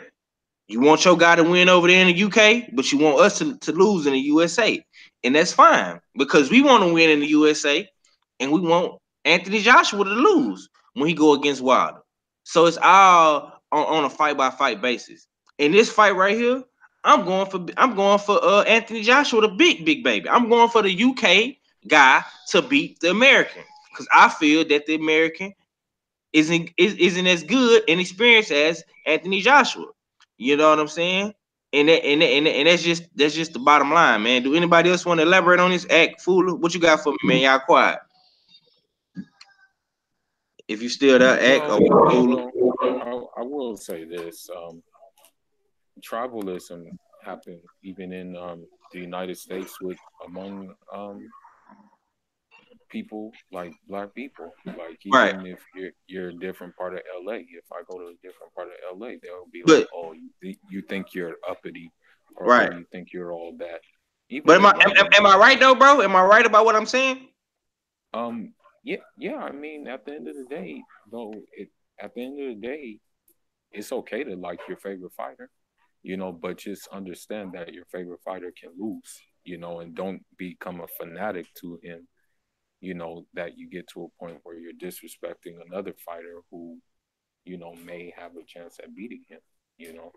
You want your guy to win over there in the UK, but you want us to lose in the USA. And that's fine because we want to win in the USA and we want Anthony Joshua to lose when he go against Wilder. So it's all on a fight by fight basis. In this fight right here, I'm going for Anthony Joshua, the big baby. I'm going for the UK guy to beat the American because I feel that the American isn't as good and experienced as Anthony Joshua. You know what I'm saying? And that's just the bottom line, man. Do anybody else want to elaborate on this? Act fool. What you got for me, man? Y'all quiet. If you still there, act or fool. I will say this: tribalism happened even in the United States with among people like black people. Like Right. even if you're a different part of LA, if I go to a different part of LA, they'll be like, But "Oh, you think you're uppity, or right. oh, you think you're all that." But Even am I in am, London, am I right though, bro? Am I right about what I'm saying? um, yeah. I mean, at the end of the day, though, at the end of the day, it's okay to like your favorite fighter, but just understand that your favorite fighter can lose, and don't become a fanatic to him, that you get to a point where you're disrespecting another fighter who, may have a chance at beating him, you know.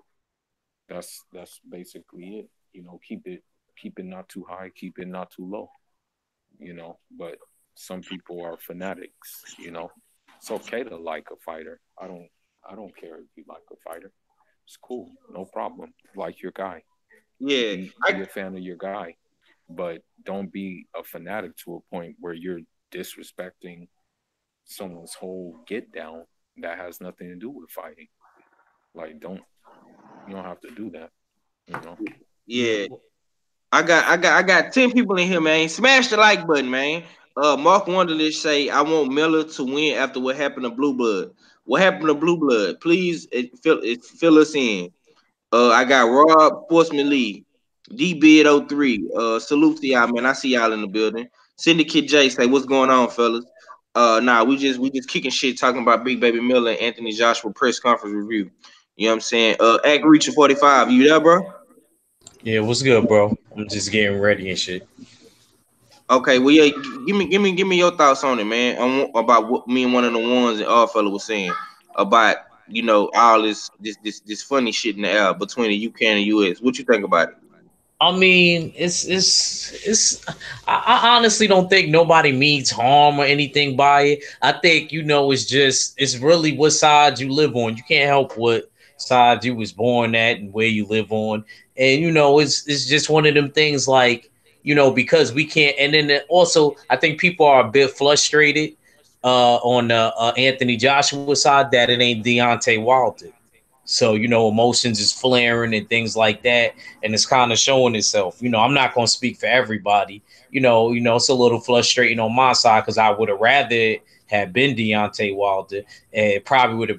That's basically it. Keep it not too high, keep it not too low, but some people are fanatics. It's okay to like a fighter. I don't care if you like a fighter. It's cool, no problem. Like your guy. Yeah. Be a fan of your guy, but don't be a fanatic to a point where you're disrespecting someone's whole get down that has nothing to do with fighting. Like, you don't have to do that, you know. Yeah. Yeah. I got 10 people in here, man. Smash the like button, man. Mark Wonderlist say I want Miller to win after what happened to Blue Blood. What happened to Blue Blood? Please fill us in. I got Rob Sportsman Lee, D Bid 03. Salute to y'all, man. I see y'all in the building. Syndicate J say, what's going on, fellas? Nah, we just kicking shit, talking about Big Baby Miller and Anthony Joshua press conference review. You know what I'm saying? Act Reacher 45. You there, bro? Yeah, what's good, bro? I'm just getting ready and shit. Okay, well, yeah, give me your thoughts on it, man. About what me and one of the ones and all fella was saying about all this funny shit in the air between the UK and the US. What you think about it? I mean, it's. I honestly don't think nobody means harm or anything by it. I think it's really what side you live on. You can't help what side you was born at and where you live on, and it's just one of them things like because we can't. And then also, I think people are a bit frustrated on the Anthony Joshua side that it ain't Deontay Wilder. So, emotions is flaring and things like that. And it's kind of showing itself. I'm not gonna speak for everybody. It's a little frustrating on my side because I would have rather had been Deontay Wilder. And it probably would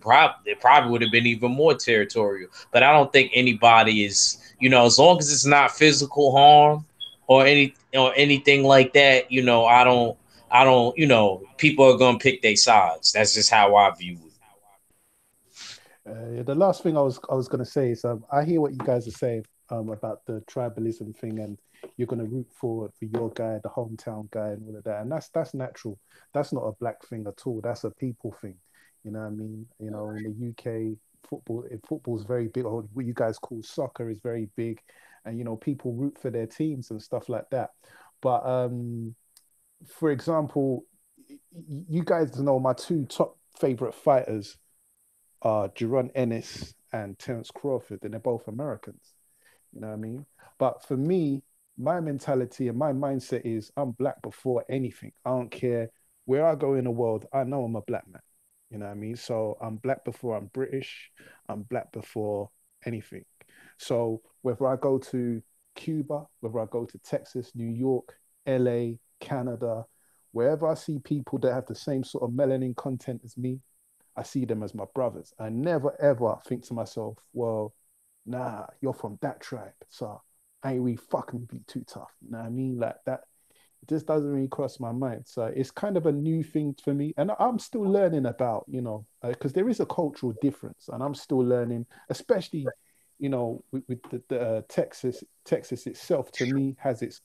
have been even more territorial. But I don't think anybody is, as long as it's not physical harm or anything like that, I don't, people are gonna pick their sides. That's just how I view it. The last thing I was going to say is I hear what you guys are saying. about the tribalism thing, and you're gonna root for your guy, the hometown guy, and all of that, and that's natural. That's not a black thing at all. That's a people thing. You know what I mean? You know, in the UK, football's very big. Or what you guys call soccer is very big, and you know people root for their teams and stuff like that. But for example, you guys know my two top favorite fighters are Jerron Ennis and Terence Crawford, and they're both Americans. You know what I mean? But for me, my mentality and my mindset is I'm black before anything. I don't care where I go in the world. I know I'm a black man. You know what I mean? So I'm black before I'm British. I'm black before anything. So whether I go to Cuba, whether I go to Texas, New York, LA, Canada, wherever I see people that have the same sort of melanin content as me, I see them as my brothers. I never ever think to myself, well, nah, you're from that tribe, so I ain't really fucking be too tough. You know what I mean? Like that, it just doesn't really cross my mind. So it's kind of a new thing for me. And I'm still learning about, you know, because there is a cultural difference and I'm still learning, especially, you know, with the Texas itself, to me, has its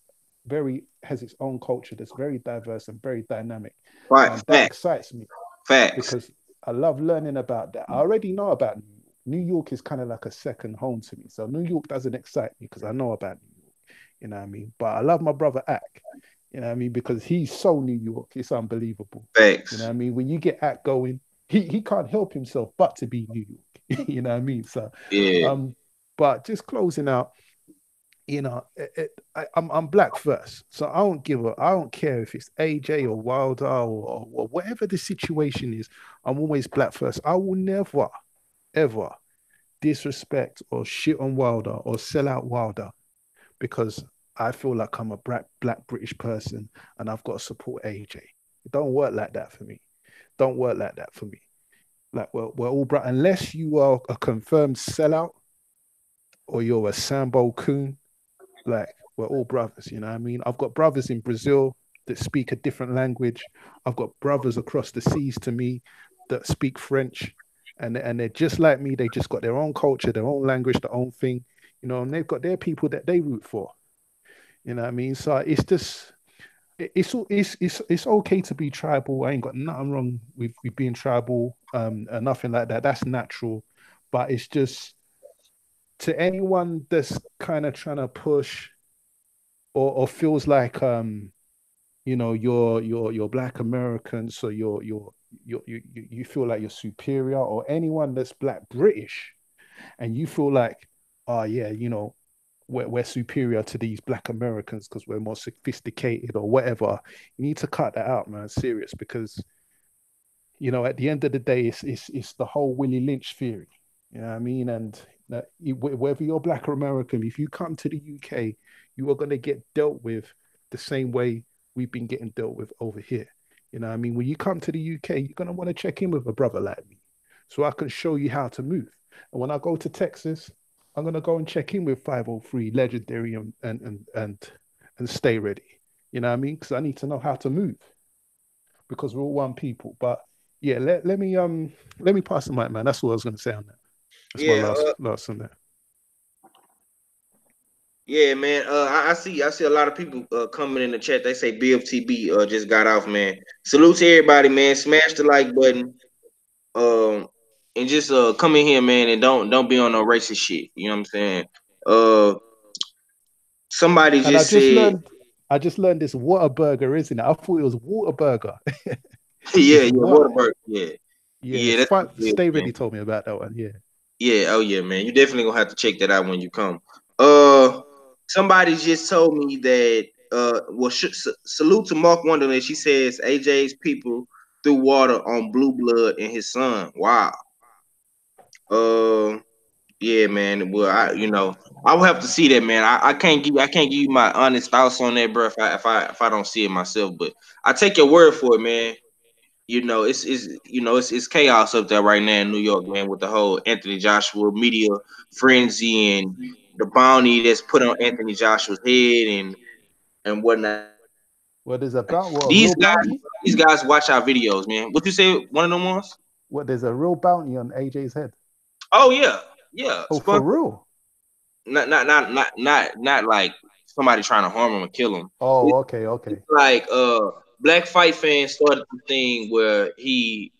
own culture that's very diverse and very dynamic. Right, And that excites me facts. because I love learning about that. I already know about New York. New York is kind of like a second home to me. So New York doesn't excite me because I know about New York. You know what I mean? But I love my brother Ack. You know what I mean? Because he's so New York. It's unbelievable. Facts. You know what I mean? When you get Ack going, he can't help himself but to be New York. You know what I mean? So yeah. But just closing out, you know, I'm black first, so I don't care if it's AJ or Wilder or whatever the situation is. I'm always black first. I will never ever disrespect or shit on Wilder or sell out Wilder because I feel like I'm a black British person and I've got to support AJ. It don't work like that for me. Don't work like that for me. Like we're all unless you are a confirmed sellout or you're a Sambo coon. Like we're all brothers, you know what I mean? I've got brothers in Brazil that speak a different language. I've got brothers across the seas to me that speak French, and they're just like me. They just got their own culture, their own language, their own thing, you know, and they've got their people that they root for. You know what I mean? So it's just it's okay to be tribal. I ain't got nothing wrong with being tribal, and nothing like that. That's natural, but it's just to anyone that's kind of trying to push or feels like you know you're black American, so you feel like you're superior, or anyone that's black British and you feel like, oh yeah, you know, we're superior to these black Americans because we're more sophisticated or whatever. You need to cut that out, man. Serious, because you know at the end of the day, it's the whole Willie Lynch theory. You know what I mean? And whether you're black or American, if you come to the UK, you are going to get dealt with the same way we've been getting dealt with over here. You know what I mean? When you come to the UK, you're going to want to check in with a brother like me so I can show you how to move. And when I go to Texas, I'm going to go and check in with 503 Legendary and stay ready. You know what I mean? Because I need to know how to move because we're all one people. But yeah, let me pass the mic, man. That's what I was going to say on that. That's my last on that. Yeah, man. I see a lot of people coming in the chat. They say BFTB just got off, man. Salute to everybody, man. Smash the like button. And just come in here, man, and don't be on no racist shit. You know what I'm saying? Somebody And just said, I just learned this Whataburger, isn't it? I thought it was Whataburger. yeah, Whataburger, yeah. Yeah, Stay Ready told me about that one. Yeah. Yeah, oh yeah, man. You definitely gonna have to check that out when you come. Somebody just told me that salute to Mark Wonderland. She says AJ's people threw water on Blue Blood and his son. Wow. Yeah, man. Well, I will have to see that, man. I can't give you my honest thoughts on that, bro. If I don't see it myself, but I take your word for it, man. You know, it's chaos up there right now in New York, man, with the whole Anthony Joshua media frenzy and the bounty that's put on Anthony Joshua's head and whatnot. Well, there's a real bounty. These guys watch our videos, man. What you say? One of them ones? What? There's a real bounty on AJ's head. Oh yeah. Oh, for real? not like somebody trying to harm him or kill him. Oh, okay. It's like Black Fight Fan started the thing where he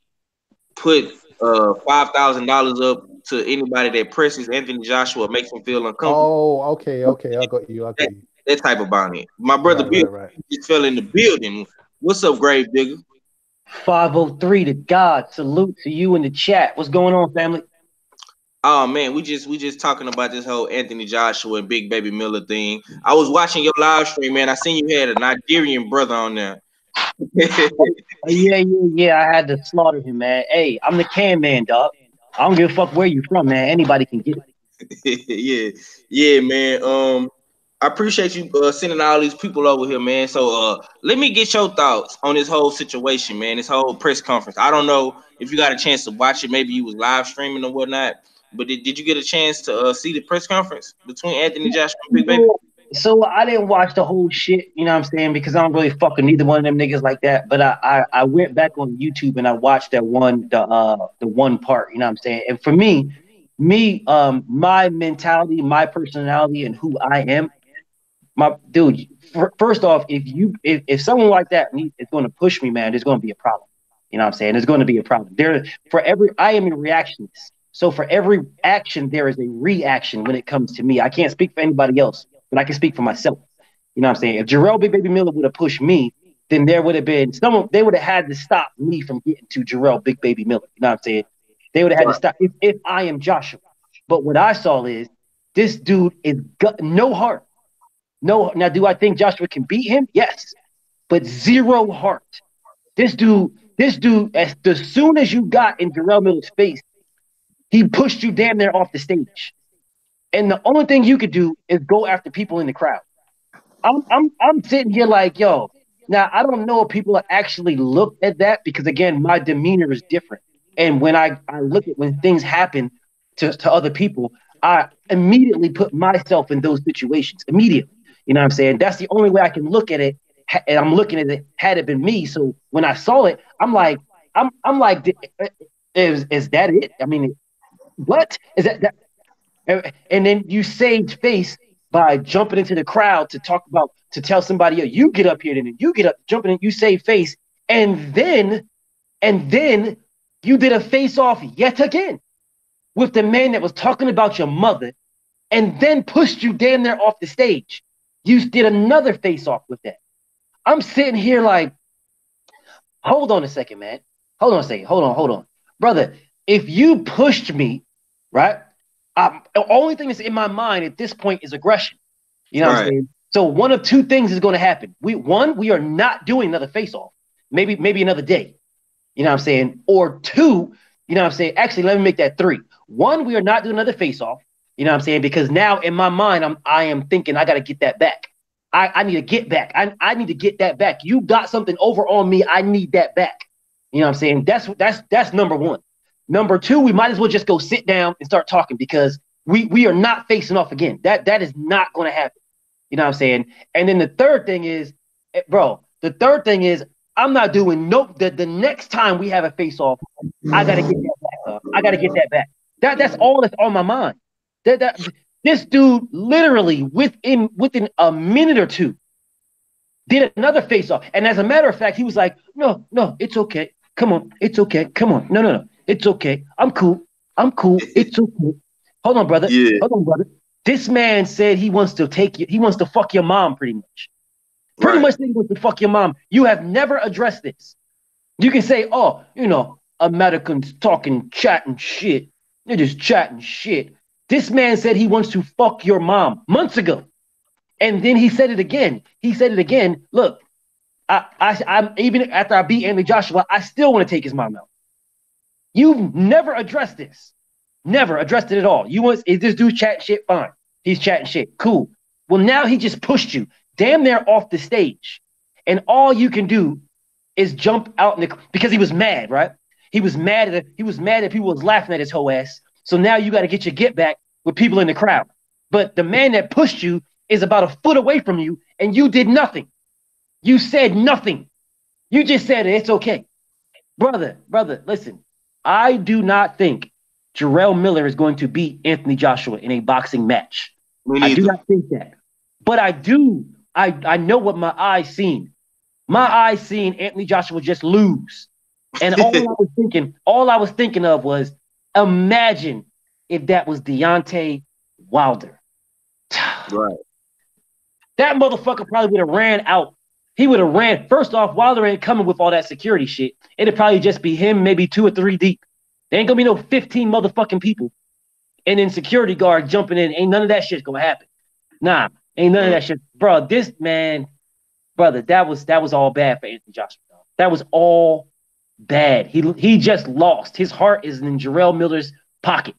put $5,000 up to anybody that presses Anthony Joshua, makes him feel uncomfortable. Oh, okay. I got you. That type of bounty. My brother Bill just fell in the building. What's up, Grave Digger? 503 to God. Salute to you in the chat. What's going on, family? Oh man, we just talking about this whole Anthony Joshua and Big Baby Miller thing. I was watching your live stream, man. I seen you had a Nigerian brother on there. Yeah. I had to slaughter him, man. Hey, I'm the can man, dog. I don't give a fuck where you from, man. Anybody can get it. yeah, man. I appreciate you sending all these people over here, man. So let me get your thoughts on this whole situation, man. This whole press conference. I don't know if you got a chance to watch it. Maybe you was live streaming or whatnot. But did you get a chance to see the press conference between Anthony Joshua and Big Baby? So I didn't watch the whole shit, you know what I'm saying, because I don't really fuck with neither one of them niggas like that. But I went back on YouTube and I watched that one, the one part, you know what I'm saying. And for me, my mentality, my personality, and who I am, my dude. First off, if someone like that is going to push me, man, there's going to be a problem. You know what I'm saying? There's going to be a problem. I am a reactionist. So for every action, there is a reaction when it comes to me. I can't speak for anybody else, but I can speak for myself. You know what I'm saying? If Jarrell Big Baby Miller would have pushed me, then there would have been they would have had to stop me from getting to Jarrell Big Baby Miller. You know what I'm saying? They would have had to stop if I am Joshua. But what I saw is this dude is no heart. No. Now, do I think Joshua can beat him? Yes, but zero heart. This dude, as soon as you got in Jarrell Miller's face, he pushed you damn near off the stage. And the only thing you could do is go after people in the crowd. I'm sitting here like, yo, now I don't know if people actually look at that because again, my demeanor is different. And when I look at when things happen to other people, I immediately put myself in those situations immediately. You know what I'm saying? That's the only way I can look at it. And I'm looking at it had it been me. So when I saw it, I'm like, is that it? I mean, what is that? And then you saved face by jumping into the crowd to tell somebody, yo, you get up here, then you get up, jumping in, you save face, and then you did a face off yet again with the man that was talking about your mother, and then pushed you damn near off the stage. You did another face off with that. I'm sitting here like, hold on a second, man. Hold on a second. Hold on. Brother, if you pushed me, right? The only thing that's in my mind at this point is aggression. You know what I'm saying? So one of two things is going to happen. We are not doing another face-off. Maybe another day. You know what I'm saying? Or two, you know what I'm saying? Actually, let me make that three. One, we are not doing another face-off. You know what I'm saying? Because now in my mind, I am thinking I got to get that back. I need to get back. I need to get that back. You got something over on me. I need that back. You know what I'm saying? That's number one. Number two, we might as well just go sit down and start talking because we are not facing off again. That is not going to happen. You know what I'm saying? And then the third thing is, I'm not doing the next time we have a face off, I got to get that back. I got to get that back. That's all that's on my mind. This dude literally within a minute or two did another face off. And as a matter of fact, he was like, no, it's okay. Come on. It's okay. Come on. No. It's okay. I'm cool. It's okay. Hold on, brother. Yeah. Hold on, brother. This man said he wants to take you. He wants to fuck your mom pretty much. Pretty much he wants to fuck your mom. You have never addressed this. You can say, oh, Americans chatting shit. They're just chatting shit. This man said he wants to fuck your mom months ago. And then he said it again. Look, I'm even after I beat Anthony Joshua, I still want to take his mom out. You've never addressed this. Never addressed it at all. Is this dude chatting shit? Fine. He's chatting shit. Cool. Well, now he just pushed you damn near off the stage. And all you can do is jump out because he was mad, right? He was mad that people was laughing at his whole ass. So now you got to get your get back with people in the crowd. But the man that pushed you is about a foot away from you, and you did nothing. You said nothing. You just said it's okay. Brother, listen. I do not think Jarrell Miller is going to beat Anthony Joshua in a boxing match. Me I do neither. not think that. But I do. I know what my eyes seen. My eyes seen Anthony Joshua just lose. And all I was thinking of was, imagine if that was Deontay Wilder. Right. That motherfucker probably would have ran out. He would have ran. First off, Wilder ain't coming with all that security shit. It'd probably just be him, maybe 2 or 3 deep. There ain't gonna be no 15 motherfucking people. And then security guard jumping in. Ain't none of that shit gonna happen. Nah, ain't none of that shit. Bro, this man, brother, that was all bad for Anthony Joshua. That was all bad. He just lost. His heart is in Jarrell Miller's pocket.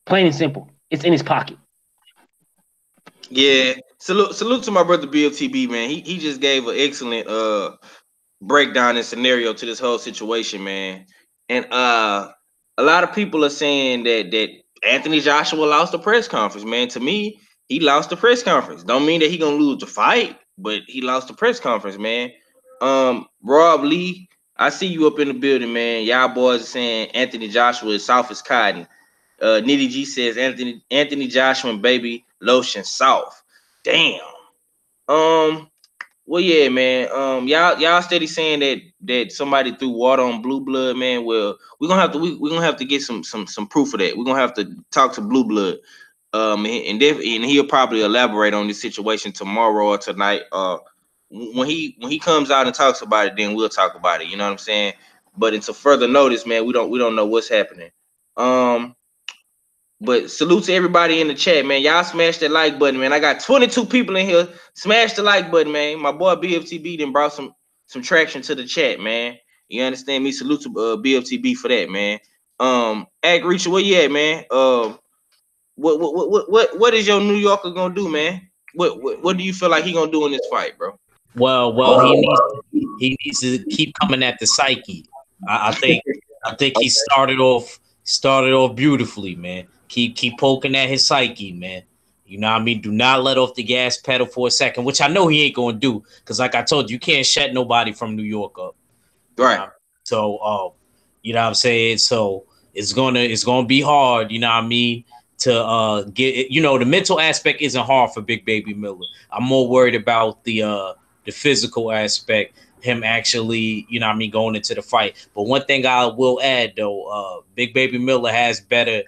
Plain and simple. It's in his pocket. Yeah. Salute to my brother BFTB, man. He just gave an excellent breakdown and scenario to this whole situation, man. And a lot of people are saying that Anthony Joshua lost the press conference, man. To me, he lost the press conference. Don't mean that he gonna lose the fight, but he lost the press conference, man. Rob Lee, I see you up in the building, man. Y'all boys are saying Anthony Joshua is soft as cotton. Nitty G says Anthony Joshua and Baby Lotion soft. Damn. Well, yeah, man. Y'all steady saying that somebody threw water on Blue Blood, man. Well, we're gonna have to get some proof of that. We're gonna have to talk to Blue Blood. And he'll probably elaborate on this situation tomorrow or tonight. When he comes out and talks about it, then we'll talk about it. You know what I'm saying? But until further notice, man, we don't know what's happening. But salute to everybody in the chat, man. Y'all smash that like button, man. I got 22 people in here. Smash the like button, man. My boy BFTB then brought some traction to the chat, man. You understand me? Salute to BFTB for that, man. Ag Reacher, where you at, man? What is your New Yorker gonna do, man? What do you feel like he gonna do in this fight, bro? Well, he needs to keep coming at the psyche. I think he started off beautifully, man. Keep poking at his psyche, man. You know what I mean? Do not let off the gas pedal for a second, which I know he ain't gonna do, because like I told you, you can't shut nobody from New York up. Right. So you know what I'm saying? So it's gonna be hard, you know what I mean, to get, you know, the mental aspect isn't hard for Big Baby Miller. I'm more worried about the physical aspect, him actually, you know what I mean, going into the fight. But one thing I will add though, Big Baby Miller has better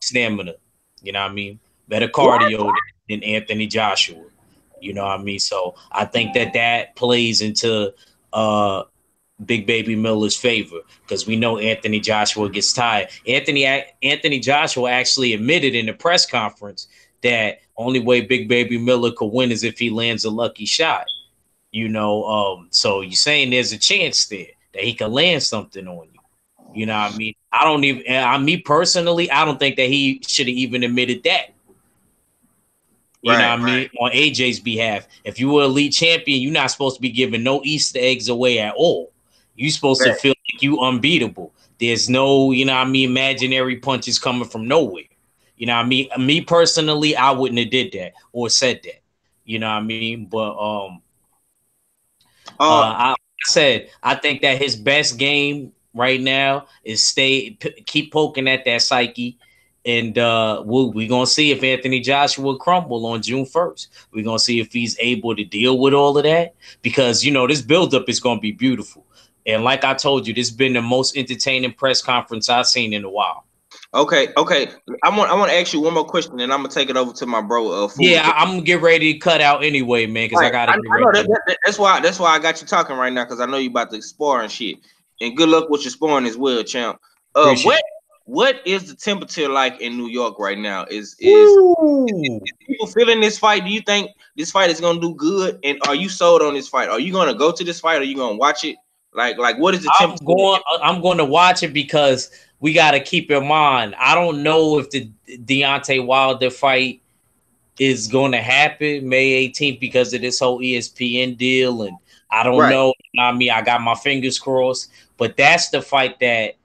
stamina, you know what I mean, better cardio than Anthony Joshua, you know what I mean. So I think that plays into Big Baby Miller's favor, because we know Anthony Joshua gets tired. Anthony Joshua actually admitted in the press conference that only way Big Baby Miller could win is if he lands a lucky shot. You know, so you're saying there's a chance there that he could land something on you. You know what I mean? Me personally, I don't think that he should have even admitted that. You know what I mean? On AJ's behalf. If you were elite champion, you're not supposed to be giving no Easter eggs away at all. You're supposed to feel like you unbeatable. There's no, you know what I mean, imaginary punches coming from nowhere. You know what I mean? Me personally, I wouldn't have did that or said that. You know what I mean? But I think that his best game right now is keep poking at that psyche, and we're gonna see if Anthony Joshua crumble on June 1st. We're gonna see if he's able to deal with all of that, because you know this buildup is gonna be beautiful. And like I told you, this has been the most entertaining press conference I've seen in a while. Okay. I want to ask you one more question, and I'm gonna take it over to my bro. I'm gonna get ready to cut out anyway, man, because I gotta get ready. That's why I got you talking right now, because I know you about to spar and shit. And good luck with your sparring as well, champ. What is the temperature like in New York right now? Is people feeling this fight? Do you think this fight is gonna do good? And are you sold on this fight? Are you gonna go to this fight? Or are you gonna watch it? Like what is the temperature? I'm going to watch it, because we got to keep in mind, I don't know if the Deontay Wilder fight is going to happen May 18th because of this whole ESPN deal, and I don't know. You know what I mean, I got my fingers crossed, but that's the fight that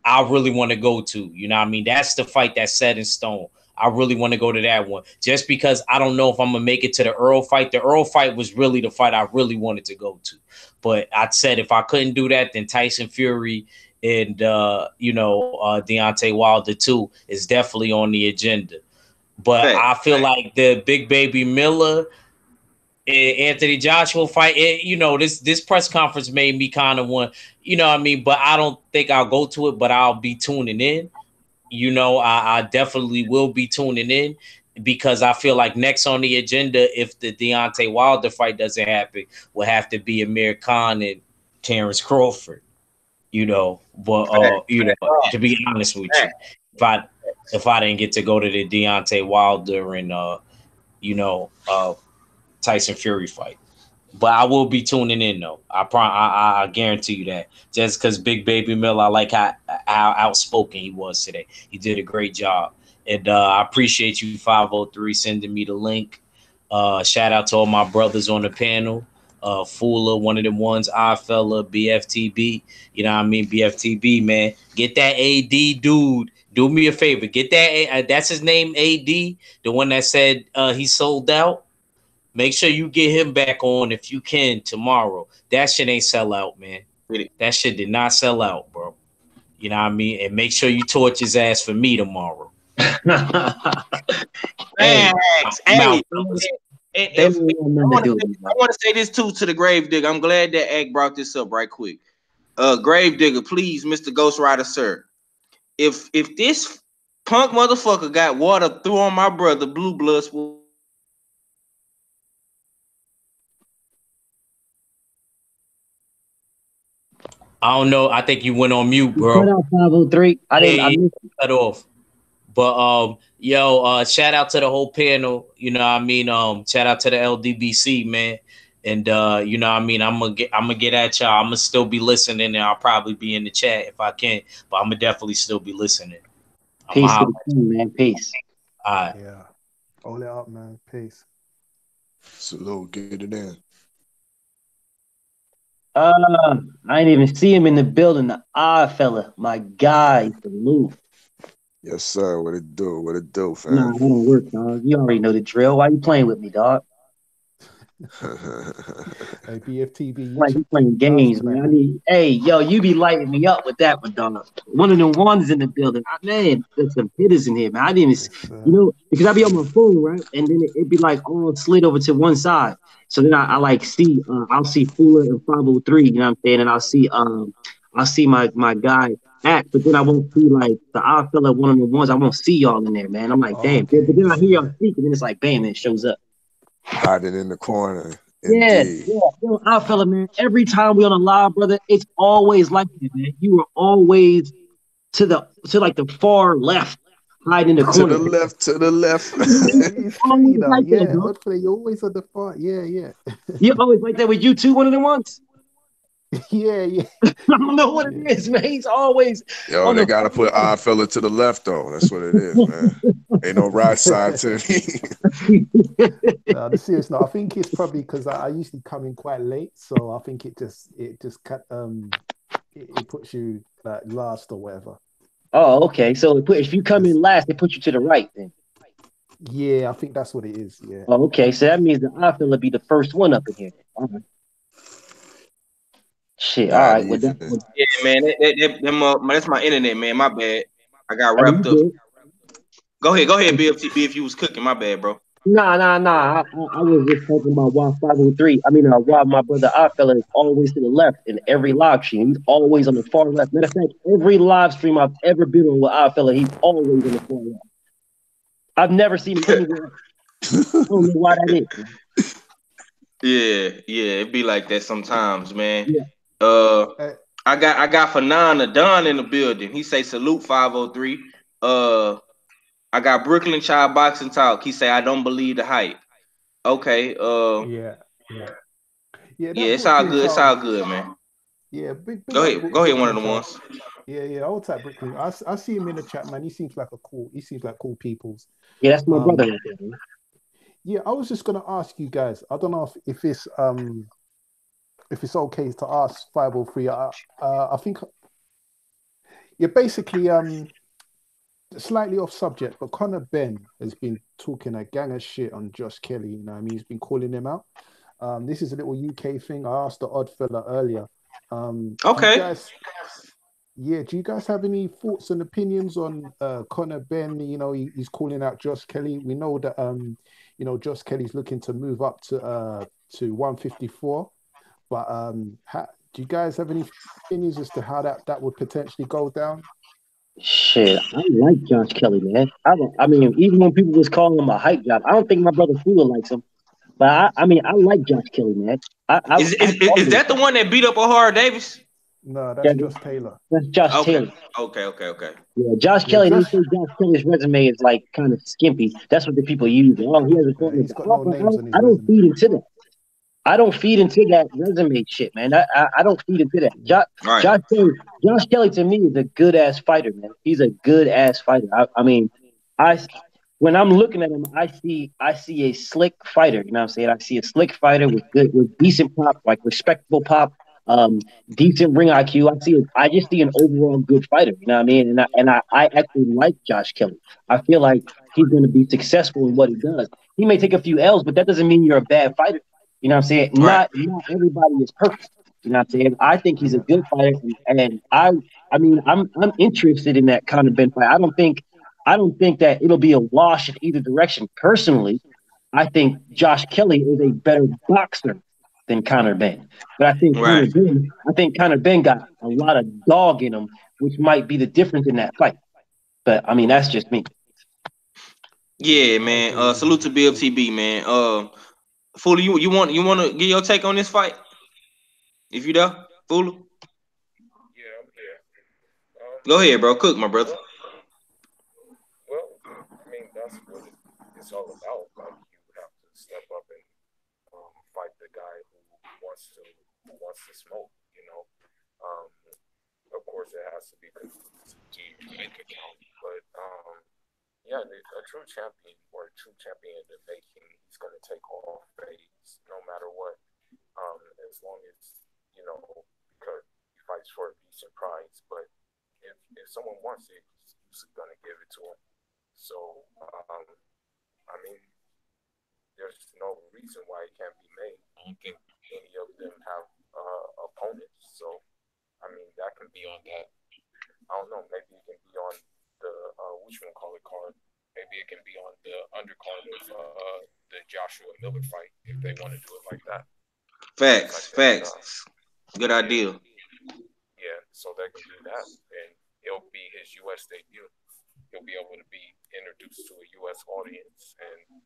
I really want to go to. You know what I mean? That's the fight that's set in stone. I really want to go to that one, just because I don't know if I'm going to make it to the Earl fight. The Earl fight was really the fight I really wanted to go to. But I said if I couldn't do that, then Tyson Fury and, Deontay Wilder too is definitely on the agenda. But I feel like the Big Baby Miller and Anthony Joshua fight, this press conference made me kind of want, you know what I mean? But I don't think I'll go to it, but I'll be tuning in. I definitely will be tuning in because I feel like next on the agenda, if the Deontay Wilder fight doesn't happen, will have to be Amir Khan and Terrence Crawford. But to be honest with you, if I didn't get to go to the Deontay Wilder and Tyson Fury fight. But I will be tuning in though. I guarantee you that. Just because Big Baby Mill, I like how outspoken he was today. He did a great job. And I appreciate you, 503, sending me the link. Shout out to all my brothers on the panel. Fuller, one of them ones, Fella, BFTB. You know what I mean? BFTB, man. Get that AD dude. Do me a favor. Get that. That's his name, AD. The one that said he sold out. Make sure you get him back on if you can tomorrow. That shit ain't sell out, man. That shit did not sell out, bro. You know what I mean? And make sure you torch his ass for me tomorrow. I want to say this too to the Grave Digger. I'm glad that Ag brought this up right quick. Grave Digger, please, Mr. Ghost Rider, sir. If this punk motherfucker got water threw on my brother, Blue Bloods will. I don't know. I think you went on mute, bro. Cut out 503. I didn't cut off. But shout out to the whole panel. You know what I mean? Shout out to the LDBC, man. And you know what I mean? I'm gonna get at y'all. I'm gonna still be listening, and I'll probably be in the chat if I can. But I'm gonna definitely still be listening. Peace to the team, man. Peace. All right. Yeah. Hold it up, man. Peace. Salute. Get it in. I didn't even see him in the building. The fella, my guy, salute. Yes, sir. What it do? What it do, fam? Nah, it don't work, dog. You already know the drill. Why you playing with me, dog? Hey, BFTV. Like you playing games, man. Hey, yo, you be lighting me up with that one, dog. One of them ones in the building. Man, there's some hitters in here, man. I didn't even, because I be on my phone, right? And then it'd be like all slid over to one side. So then I like see, I'll see Fuller and 503, you know what I'm saying? And I'll see my guy act, but then I won't see like the fella, one of the ones. I won't see y'all in there, man. I'm like, damn. Okay. But then I hear y'all speak, and then it's like, bam, and it shows up. Hiding in the corner. Yeah. Yo, fella, man. Every time we on a live, brother, it's always like this, man. You are always to like the far left, hiding in the corner. To the left. You're always on the far. Yeah. You're always like that with you too, one of the ones. Yeah. I don't know what it is, man. He's always. Yo, they gotta put fella to the left though. That's what it is, man. Ain't no right side to me. No, the serious note. I think it's probably because I usually come in quite late, so I think it just puts you like last or whatever. Oh, okay. So if you come in last, they put you to the right then. Yeah, I think that's what it is. Yeah. Oh, okay. So that means the fella be the first one up in here. Okay. Shit, all right. Yeah, man. That's my internet, man. My bad. I got wrapped up. Go ahead, BFTB. If you was cooking, my bad, bro. Nah. I was just talking about why 503. I mean, why my brother fella is always to the left in every live stream. He's always on the far left. Matter of fact, every live stream I've ever been on with fella, he's always on the far left. I've never seen him anywhere. I don't know why that is. Yeah, it be like that sometimes, man. Yeah. I got Fanana Don in the building. He say salute 503. I got Brooklyn Child Boxing Talk. He say I don't believe the hype. Okay. Yeah. It's all good. It's all good, man. Yeah. Go ahead. One of the ones. Yeah. Old type Brooklyn. I see him in the chat, man. He seems like cool peoples. Yeah, that's my brother. Yeah, I was just gonna ask you guys. I don't know if it's okay to ask 503. I think you're basically slightly off subject, but Conor Ben has been talking a gang of shit on Josh Kelly. You know what I mean? He's been calling him out. This is a little UK thing. I asked the odd fella earlier. Okay. Yeah, do you guys have any thoughts and opinions on Conor Ben? He's calling out Josh Kelly. We know that Josh Kelly's looking to move up to 154. But do you guys have any opinions as to how that would potentially go down? Shit, I like Josh Kelly, man. I mean, even when people was calling him a hype job, I don't think my brother Fula likes him. But I mean, I like Josh Kelly, man. Is that the one that beat up O'Hara Davis? No, that's Yeah, Josh Taylor. that's Josh Okay, Taylor. okay. Yeah, Josh Yeah, Kelly. They Josh. say Josh Kelly's resume is like kind of skimpy. That's what the people use. Oh, he has a Yeah, point. he's got no names on his I don't resume. feed into that. I don't feed into that resume shit, man. I don't feed into that. Yeah. Right. Josh Kelly to me is a good ass fighter, man. He's a good ass fighter. I mean, I when I'm looking at him, I see a slick fighter. You know what I'm saying? I see a slick fighter with decent pop, like respectable pop, decent ring IQ. I just see an overall good fighter. You know what I mean? And I actually like Josh Kelly. I feel like he's going to be successful in what he does. He may take a few L's, but that doesn't mean you're a bad fighter. You know what I'm saying? Right. Not everybody is perfect. You know what I'm saying? I think he's a Yeah. good fighter, and I mean I'm interested in that kind of Ben fight. I don't think that it'll be a wash in either direction. Personally, I think Josh Kelly is a better boxer than Conor Ben. But Right. I think Conor Ben got a lot of dog in him, which might be the difference in that fight. But I mean, that's just me. Yeah, I man. agree with Salute to you. BFTB, man. Fula, you want to get your take on this fight? If you there, Fula, Yeah, I'm here. go ahead, bro. Cook, my brother. Well, well, I mean that's what it's all about. Like you have to step up and fight the guy who wants to smoke. You know, um, of course it has to be good to make a count, but yeah, a true champion or a true champion in the making, he's going to take all fades no matter what. As long as because he fights for a decent prize, but if someone wants it, he's going to give it to him. So, I mean, there's no reason why it can't be made. I don't think any of them have opponents. So, I mean, that can be on that. I don't know. Maybe it can be on the which one call it card. Maybe it can be on the undercard of the Joshua Miller fight if they want to do it like that. Because I Facts, think, facts. Good yeah, idea. yeah. So they can do that, and it'll be his U.S. debut. He'll be able to be introduced to a U.S. audience, and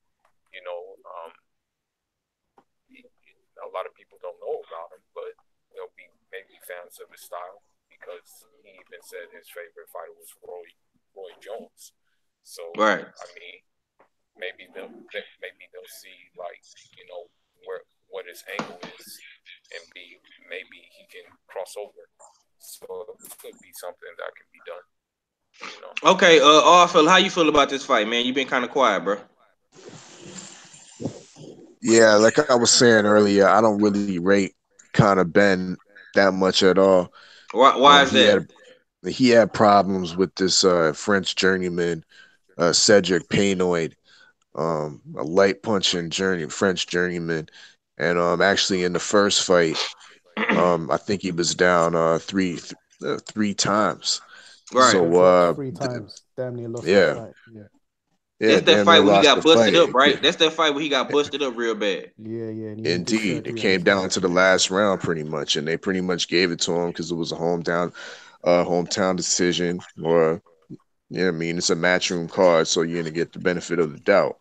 you know, a lot of people don't know about him, but they'll be maybe fans of his style because he even said his favorite fighter was Roy Jones. So Right. I mean, maybe they'll see like where what his angle is, and maybe he can cross over. So it could be something that can be done. You know. Okay. Phil, how you feel about this fight, man? You been kind of quiet, bro. Yeah, like I was saying earlier, I don't really rate Conor Ben that much at all. Why is He that? had problems with this French journeyman Cedric Paynoid, a light punching French journeyman, and actually in the first fight, I think he was down three times. Yeah, he Right. got So dropped 3 times. Damn near lost the yeah, fight. Yeah. That's that damn near fight where he lost got the busted up, fight. right? That's that fight where he got busted up real bad. Yeah, yeah, and he needed Indeed, it surgery on came his down heart. to the last round pretty much, and they pretty much gave it to him because it was a hometown decision, or yeah, I mean it's a matchroom card, so you're gonna get the benefit of the doubt.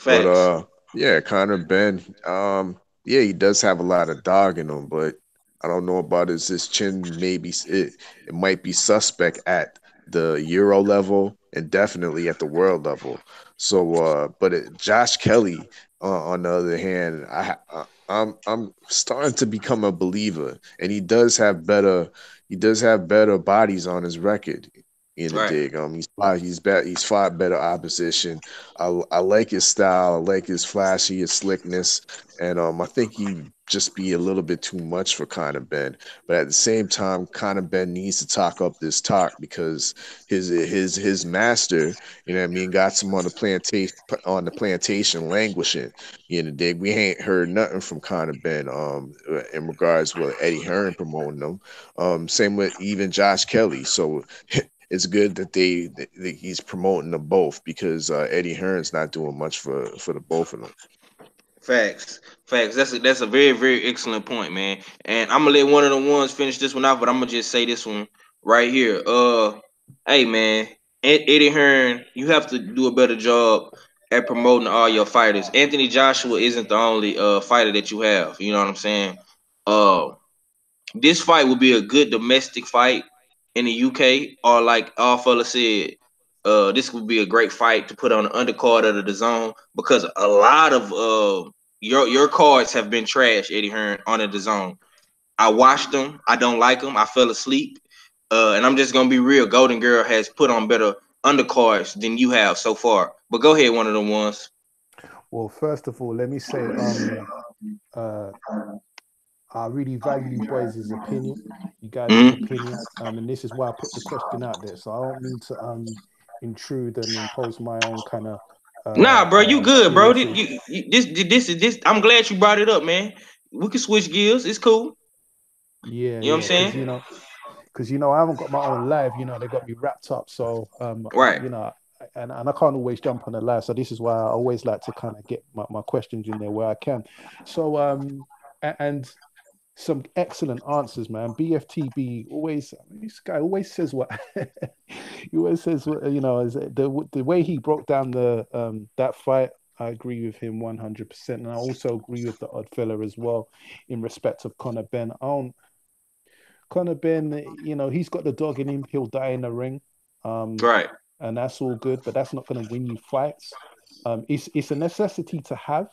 But Facts. yeah, Conor Ben, yeah, he does have a lot of dog in him, but I don't know about his chin. Maybe it might be suspect at the Euro level and definitely at the world level. So, Josh Kelly, on the other hand, I'm starting to become a believer, and he does have better bodies on his record. in the Right. dig. He's fought better opposition. I like his style. I like his flashy, his slickness, and I think he just be a little bit too much for Conor Ben. But at the same time, Conor Ben needs to talk up this talk because his master, you know what I mean, got some on the plantation languishing. You know, dig. We ain't heard nothing from Conor Ben in regards with Eddie Hearn promoting them. Same with even Josh Kelly. So it's good that he's promoting them both because Eddie Hearn's not doing much for the both of them. Facts, facts. That's a very very excellent point, man. And I'm gonna let one of the ones finish this one out, but I'm gonna just say this one right here. Hey man, Eddie Hearn, you have to do a better job at promoting all your fighters. Anthony Joshua isn't the only fighter that you have. You know what I'm saying? Uh, this fight would be a good domestic fight in the UK, or like all fella said, this would be a great fight to put on the undercard of the zone because a lot of your cards have been trash, Eddie Hearn, on the zone. I watched them. I don't like them. I fell asleep. And I'm just gonna be real. Golden Girl has put on better undercards than you have so far. But go ahead, one of the ones. Well, first of all, let me say, uh, I really value you boys' opinion, you guys' Mhm. opinion, and this is why I put the question out there. So I don't mean to intrude and impose my own kind of Nah, bro, you good, bro. experiences. This is this. I'm glad you brought it up, man. We can switch gears. It's cool. Yeah, You know what I'm yeah, saying? because I haven't got my own live. They got me wrapped up. So Right. and I can't always jump on the live. So this is why I always like to kind of get my questions in there where I can. So and some excellent answers, man. BFTB always, this guy always says what he always says. Is the way he broke down the that fight. I agree with him 100%, and I also agree with the odd fella as well in respect of Conor Ben. Conor Ben, he's got the dog in him. He'll die in the ring, Right. and that's all good. But that's not going to win you fights. It's a necessity to have,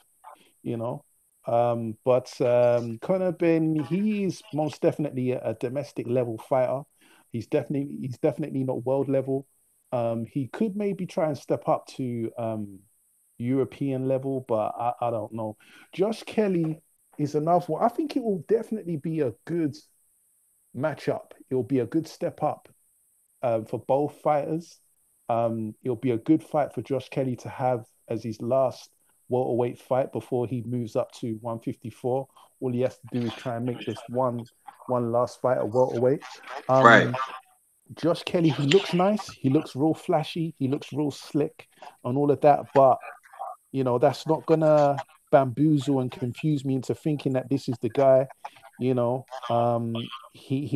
you know. But Conor Ben, he is most definitely a domestic level fighter. He's definitely not world level. He could maybe try and step up to European level, but I don't know. Josh Kelly is another one. I think it will definitely be a good matchup. It will be a good step up for both fighters. It'll be a good fight for Josh Kelly to have as his last welterweight fight before he moves up to 154. All he has to do is try and make this one last fight at welterweight. Right. Josh Kelly, he looks nice. He looks real flashy. He looks real slick and all of that. But, that's not going to bamboozle and confuse me into thinking that this is the guy. He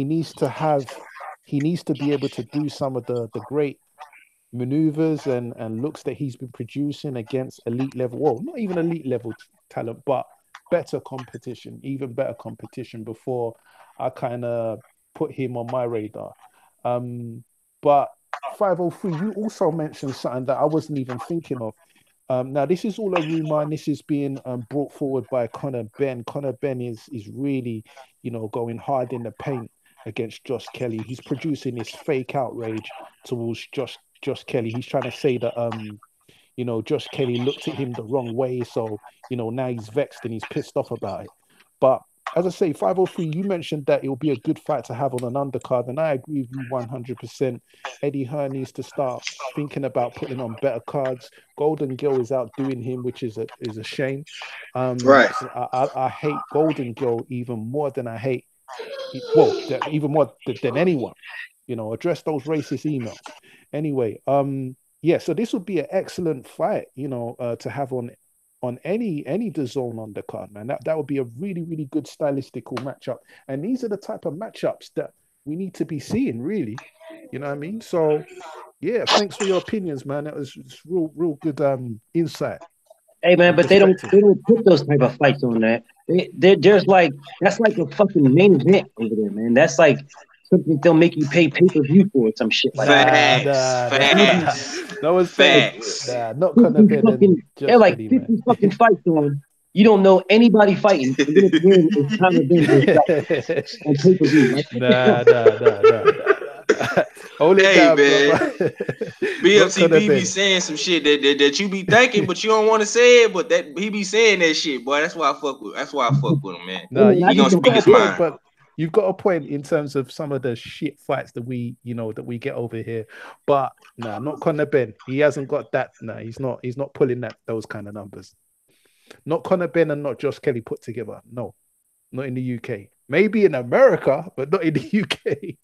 needs to be able to do some of the great maneuvers and looks that he's been producing against elite level, well, not even elite level talent, but even better competition before I kind of put him on my radar. But 503, you also mentioned something that I wasn't even thinking of. Now, this is all a rumor, and this is being brought forward by Conor Ben. Conor Ben is really, going hard in the paint against Josh Kelly. He's producing this fake outrage towards Josh Kelly. He's trying to say that Josh Kelly looked at him the wrong way, so now he's vexed and he's pissed off about it. But as I say, 503, you mentioned that it will be a good fight to have on an undercard, and I agree with you 100%. Eddie Hearn needs to start thinking about putting on better cards. Golden Girl is outdoing him, which is a shame. Right. So I hate Golden Girl even more than I hate, even more than anyone. Address those racist emails. Anyway, yeah, so this would be an excellent fight, to have on any DAZN undercard, man. That would be a really, really good stylistical matchup. And these are the type of matchups that we need to be seeing, really. You know what I mean? So yeah, thanks for your opinions, man. That was real good insight. Hey man, but they don't put those type of fights on that. There's like that's like a fucking main event over there, man. That's like something they'll make you pay pay-per-view for or some shit like that. That was facts. Not Conor Ben and They're like Kelly, 50 man. fucking fights on. You don't know anybody fighting. And then it's Conor Ben on pay-per-view. Like, Nah. Hold it Hey down, man, brother. Not BFTB gonna be bend. saying some shit that you be thinking, but you don't want to say it. But that he be saying that shit, boy. That's why I fuck with. That's why I fuck with him, man. No, He gonna you've speak got a his point, mind. but you've got a point in terms of some of the shit fights that we, that we get over here. But no, not Conor Ben. He hasn't got that. No, he's not. He's not pulling those kind of numbers. Not Conor Ben and not Josh Kelly put together. No, not in the UK. Maybe in America, but not in the UK.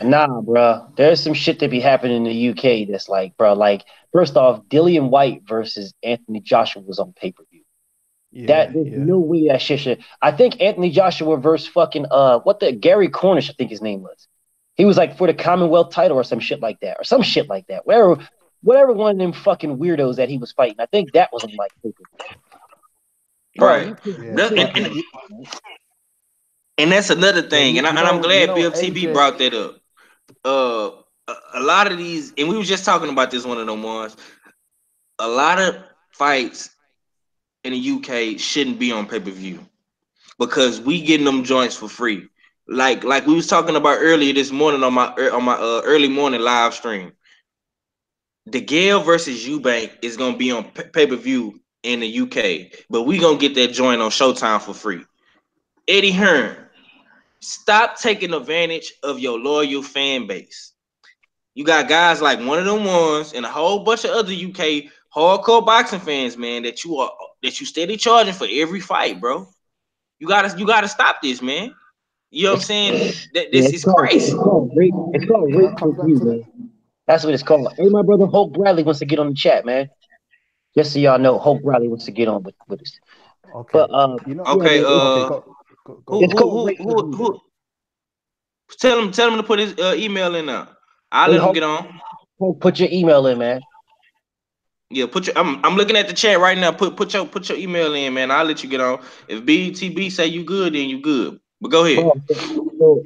Nah, bro. There's some shit that be happening in the UK that's like, bro, like, first off, Dillian White versus Anthony Joshua was on pay-per-view. There's no way that shit should. I think Anthony Joshua versus fucking Gary Cornish, I think his name was. He was like for the Commonwealth title or some shit like that. Whatever one of them fucking weirdos that he was fighting. I think that was on like pay-per-view. Right. Yeah. And that's another thing, and I'm glad Bill AJ, TB brought that up. A lot of these, and we were just talking about this one of them ones. A lot of fights in the UK shouldn't be on pay-per-view because we getting them joints for free. Like we was talking about earlier this morning on my early morning live stream. The Gale versus Eubank is gonna be on pay-per-view in the UK, but we gonna get that joint on Showtime for free. Eddie Hearn, stop taking advantage of your loyal fan base. You got guys like one of them ones and a whole bunch of other UK hardcore boxing fans, man, that you steady charging for every fight, bro. You gotta stop this, man. You know what I'm saying? This is crazy. It's called rape for you, man. That's what it's called. Hey, my brother Hope Bradley wants to get on the chat, man. Just so y'all know, Hope Bradley wants to get on with us. Okay. But okay. Who? Tell him to put his email in now. I'll let him get on. Put your email in, man. Yeah, I'm looking at the chat right now. Put your email in, man. I'll let you get on. If BTB say you good, then you good. But go ahead. So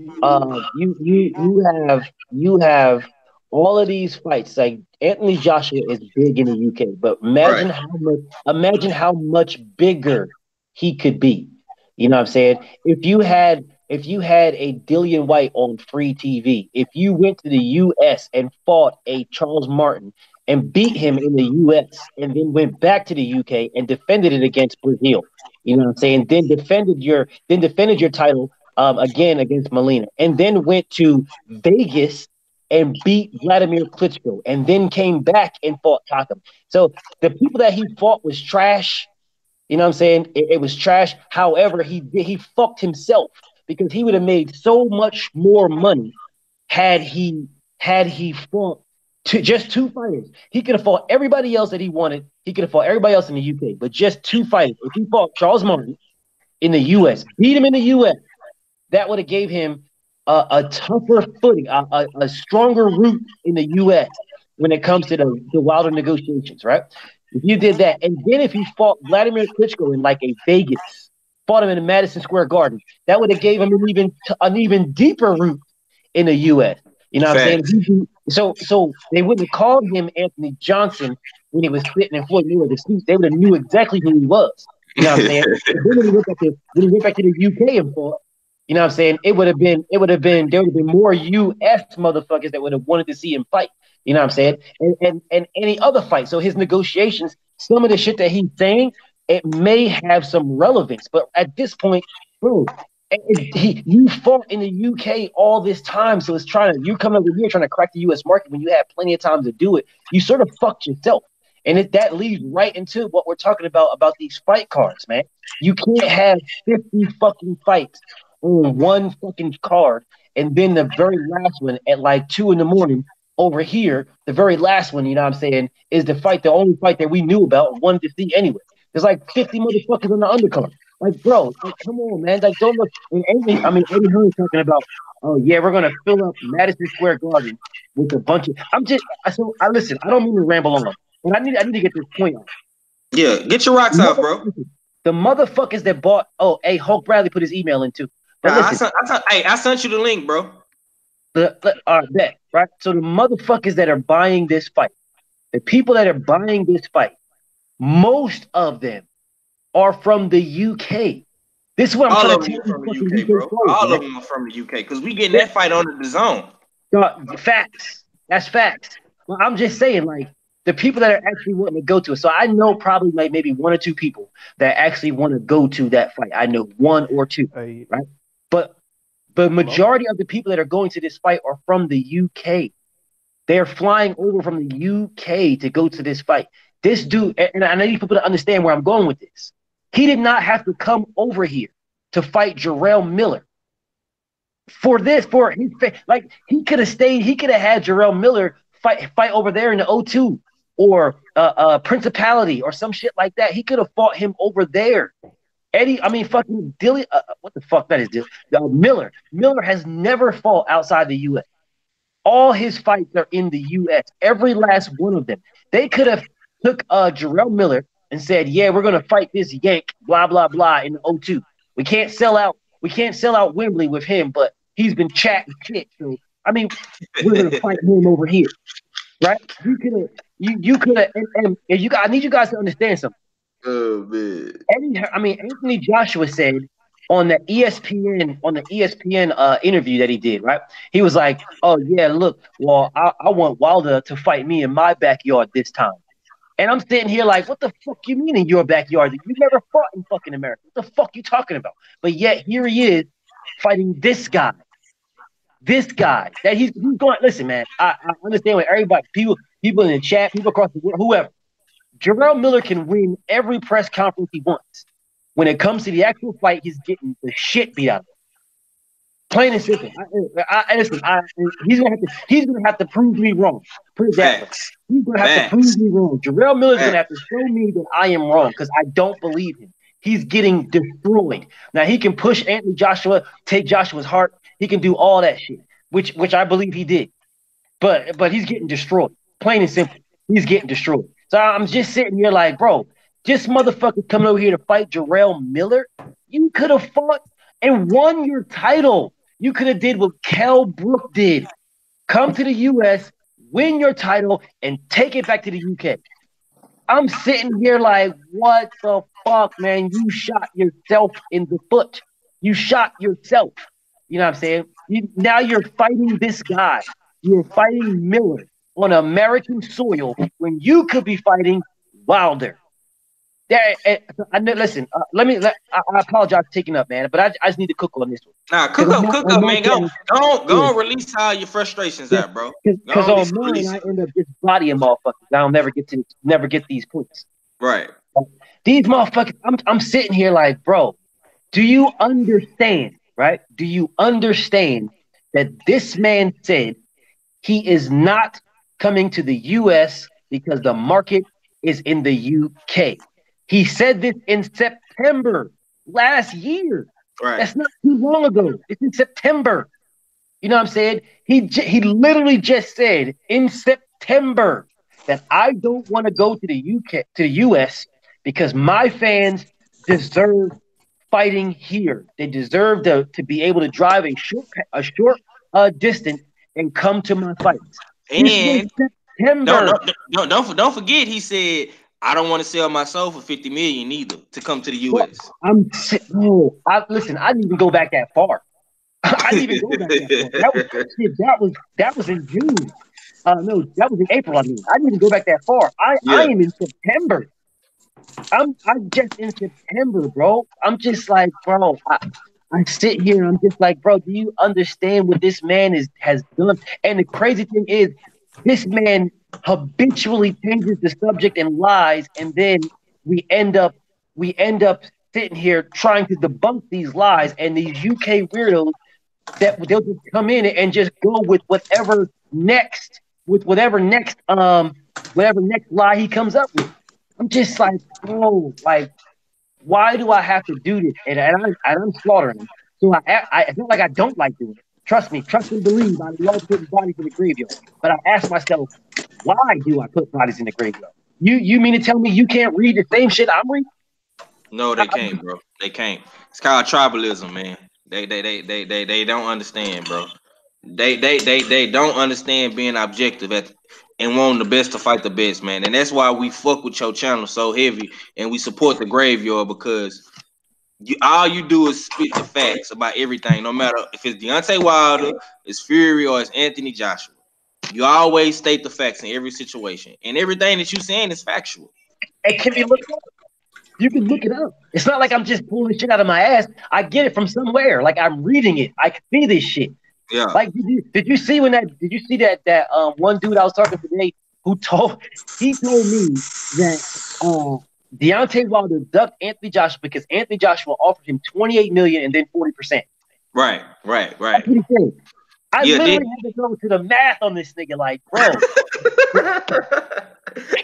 you have all of these fights. Like Anthony Joshua is big in the UK, but imagine how much bigger he could be. You know what I'm saying? If you had a Dillian White on free TV, if you went to the US and fought a Charles Martin and beat him in the US and then went back to the UK and defended it against Brazil, you know what I'm saying? Then defended your title again against Molina, and then went to Vegas and beat Vladimir Klitschko, and then came back and fought Takam. So the people that he fought was trash. You know what I'm saying? It was trash. However, he fucked himself because he would have made so much more money had he fought just two fighters. He could have fought everybody else that he wanted. He could have fought everybody else in the UK, but just two fighters. If he fought Charles Martin in the US, beat him in the US, that would have gave him a tougher footing, a stronger route in the US when it comes to the wilder negotiations, right? If you did that, and then if you fought Vladimir Klitschko in like a Vegas, fought him in a Madison Square Garden, that would have gave him an even deeper route in the US. You know what I'm saying? So they wouldn't have called him Anthony Johnson when he was sitting in Floyd Mayweather's seat. They would have knew exactly who he was. You know what I'm saying? Then when he went back to the UK and fought, you know what I'm saying? There would have been more US motherfuckers that would have wanted to see him fight. You know what I'm saying? And any other fight. So his negotiations, some of the shit that he's saying, it may have some relevance. But at this point, bro, you fought in the UK all this time. So you coming over here trying to crack the US market when you had plenty of time to do it. You sort of fucked yourself. And that leads right into what we're talking about these fight cards, man. You can't have 50 fucking fights on one fucking card, and then the very last one at like 2 a.m. over here, the very last one, you know what I'm saying, is the only fight that we knew about, wanted to see anyway. There's like 50 motherfuckers on the undercard. Like, bro, come on, man. Like, don't look. And Eddie Hearn's talking about, oh yeah, we're gonna fill up Madison Square Garden with a bunch of. Listen. I don't mean to ramble on, but I need to get this point on. Yeah, get your rocks off, bro. The motherfuckers that bought. Oh, hey, Hulk Bradley put his email in too. But listen, I sent you the link, bro. Bet, right? So the motherfuckers that are buying this fight, the people that are buying this fight, most of them are from the UK. This is what I'm trying to tell you. From the UK, bro. All of them are from the UK because we getting that fight on the zone. Facts. That's facts. Well, I'm just saying, like, the people that are actually wanting to go to it. So I know probably like maybe one or two people that actually want to go to that fight. I know one or two, right? But the majority of the people that are going to this fight are from the UK. They're flying over from the UK to go to this fight. This dude, and I need people to understand where I'm going with this. He did not have to come over here to fight Jarrell Miller. For his like he could have stayed, he could have had Jarrell Miller fight over there in the O2 or Principality or some shit like that. He could have fought him over there. Fucking Dilly, what the fuck that is? Miller. Miller has never fought outside the U.S. All his fights are in the U.S. Every last one of them. They could have took Jarrell Miller and said, "Yeah, we're gonna fight this Yank, blah blah blah, in the O2. We can't sell out Wembley with him, but he's been chatting shit. So I mean, we're gonna fight him over here, right? You could have, and you guys, I need you guys to understand something. Oh man. Anthony Joshua said on the ESPN interview that he did, right? He was like, "Oh yeah, look, well, I want Wilder to fight me in my backyard this time." And I'm sitting here like, what the fuck you mean in your backyard? You never fought in fucking America. What the fuck you talking about? But yet here he is fighting this guy. This guy that he's going. Listen, man, I understand what everybody, people in the chat, people across the world, whoever. Jarrell Miller can win every press conference he wants. When it comes to the actual fight, he's getting the shit beat out of him. Plain and simple. He's gonna have to prove me wrong. He's gonna have to prove me wrong. Jarrell Miller's gonna have to show me that I am wrong because I don't believe him. He's getting destroyed. Now he can push Anthony Joshua, take Joshua's heart. He can do all that shit, which I believe he did. But he's getting destroyed. Plain and simple. He's getting destroyed. So I'm just sitting here like, bro, this motherfucker coming over here to fight Jarrell Miller. You could have fought and won your title. You could have did what Kell Brook did. Come to the U.S., win your title, and take it back to the UK. I'm sitting here like, what the fuck, man? You shot yourself in the foot. You shot yourself. You know what I'm saying? Now you're fighting this guy. You're fighting Miller on American soil when you could be fighting Wilder. Listen, I apologize for taking up, man, but I just need to cook on this one. Nah, cook up, man. Go release all your frustrations out, bro. Because on mine, I end up just bodying motherfuckers. I'll never get these points. Right. These motherfuckers, I'm sitting here like, bro, do you understand, right? Do you understand that this man said he is not coming to the U.S. because the market is in the U.K.? He said this in September last year. Right. That's not too long ago. It's in September. You know what I'm saying? He literally just said in September that I don't want to go to the UK, to the US, because my fans deserve fighting here. They deserve to be able to drive a short distance and come to my fights. And September. Don't forget, he said, I don't want to sell my soul for $50 million either to come to the U.S. Listen, I didn't even go back that far. I didn't even go back that far. That was in June. No, that was in April. I didn't even go back that far. I am in September. I'm just in September, bro. I'm just like, bro. I sit here and I'm just like, bro, do you understand what this man has done? And the crazy thing is, this man habitually changes the subject and lies, and then we end up sitting here trying to debunk these lies, and these UK weirdos that they'll just come in and just go with whatever next lie he comes up with. I'm just like, bro, like, why do I have to do this? And I'm slaughtering him. So it's not like I don't like doing it. Trust me, believe. I love putting bodies in the graveyard. But I ask myself, why do I put bodies in the graveyard? You mean to tell me you can't read the same shit I'm reading? No, they can't, bro. They can't. It's called tribalism, man. They don't understand, bro. They don't understand being objective and wanting the best to fight the best, man. And that's why we fuck with your channel so heavy and we support the graveyard, because all you do is spit the facts about everything, no matter if it's Deontay Wilder, it's Fury, or it's Anthony Joshua. You always state the facts in every situation, and everything that you're saying is factual. It can be looked up. You can look it up. It's not like I'm just pulling shit out of my ass. I get it from somewhere. Like I'm reading it. I can see this shit. Yeah. Like did you see did you see that one dude I was talking to today who told me that Deontay Wilder ducked Anthony Joshua because Anthony Joshua offered him $28 million and then 40%. Right. That's what he said. I literally had to go to the math on this nigga, like, bro.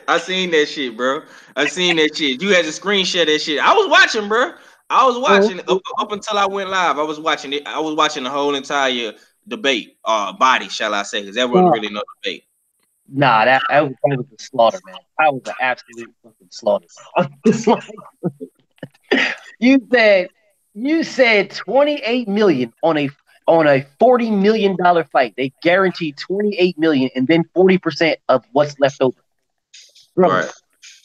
I seen that shit, bro. I seen that shit. You had to screenshot that shit. I was watching, bro. I was watching up until I went live. I was watching it. I was watching the whole entire debate, body, shall I say? Because that wasn't really no debate. Nah, that was a slaughter, man. I was an absolute fucking slaughter. You said $28 million on a $40 million fight. They guaranteed $28 million and then 40% of what's left over. Bro, right.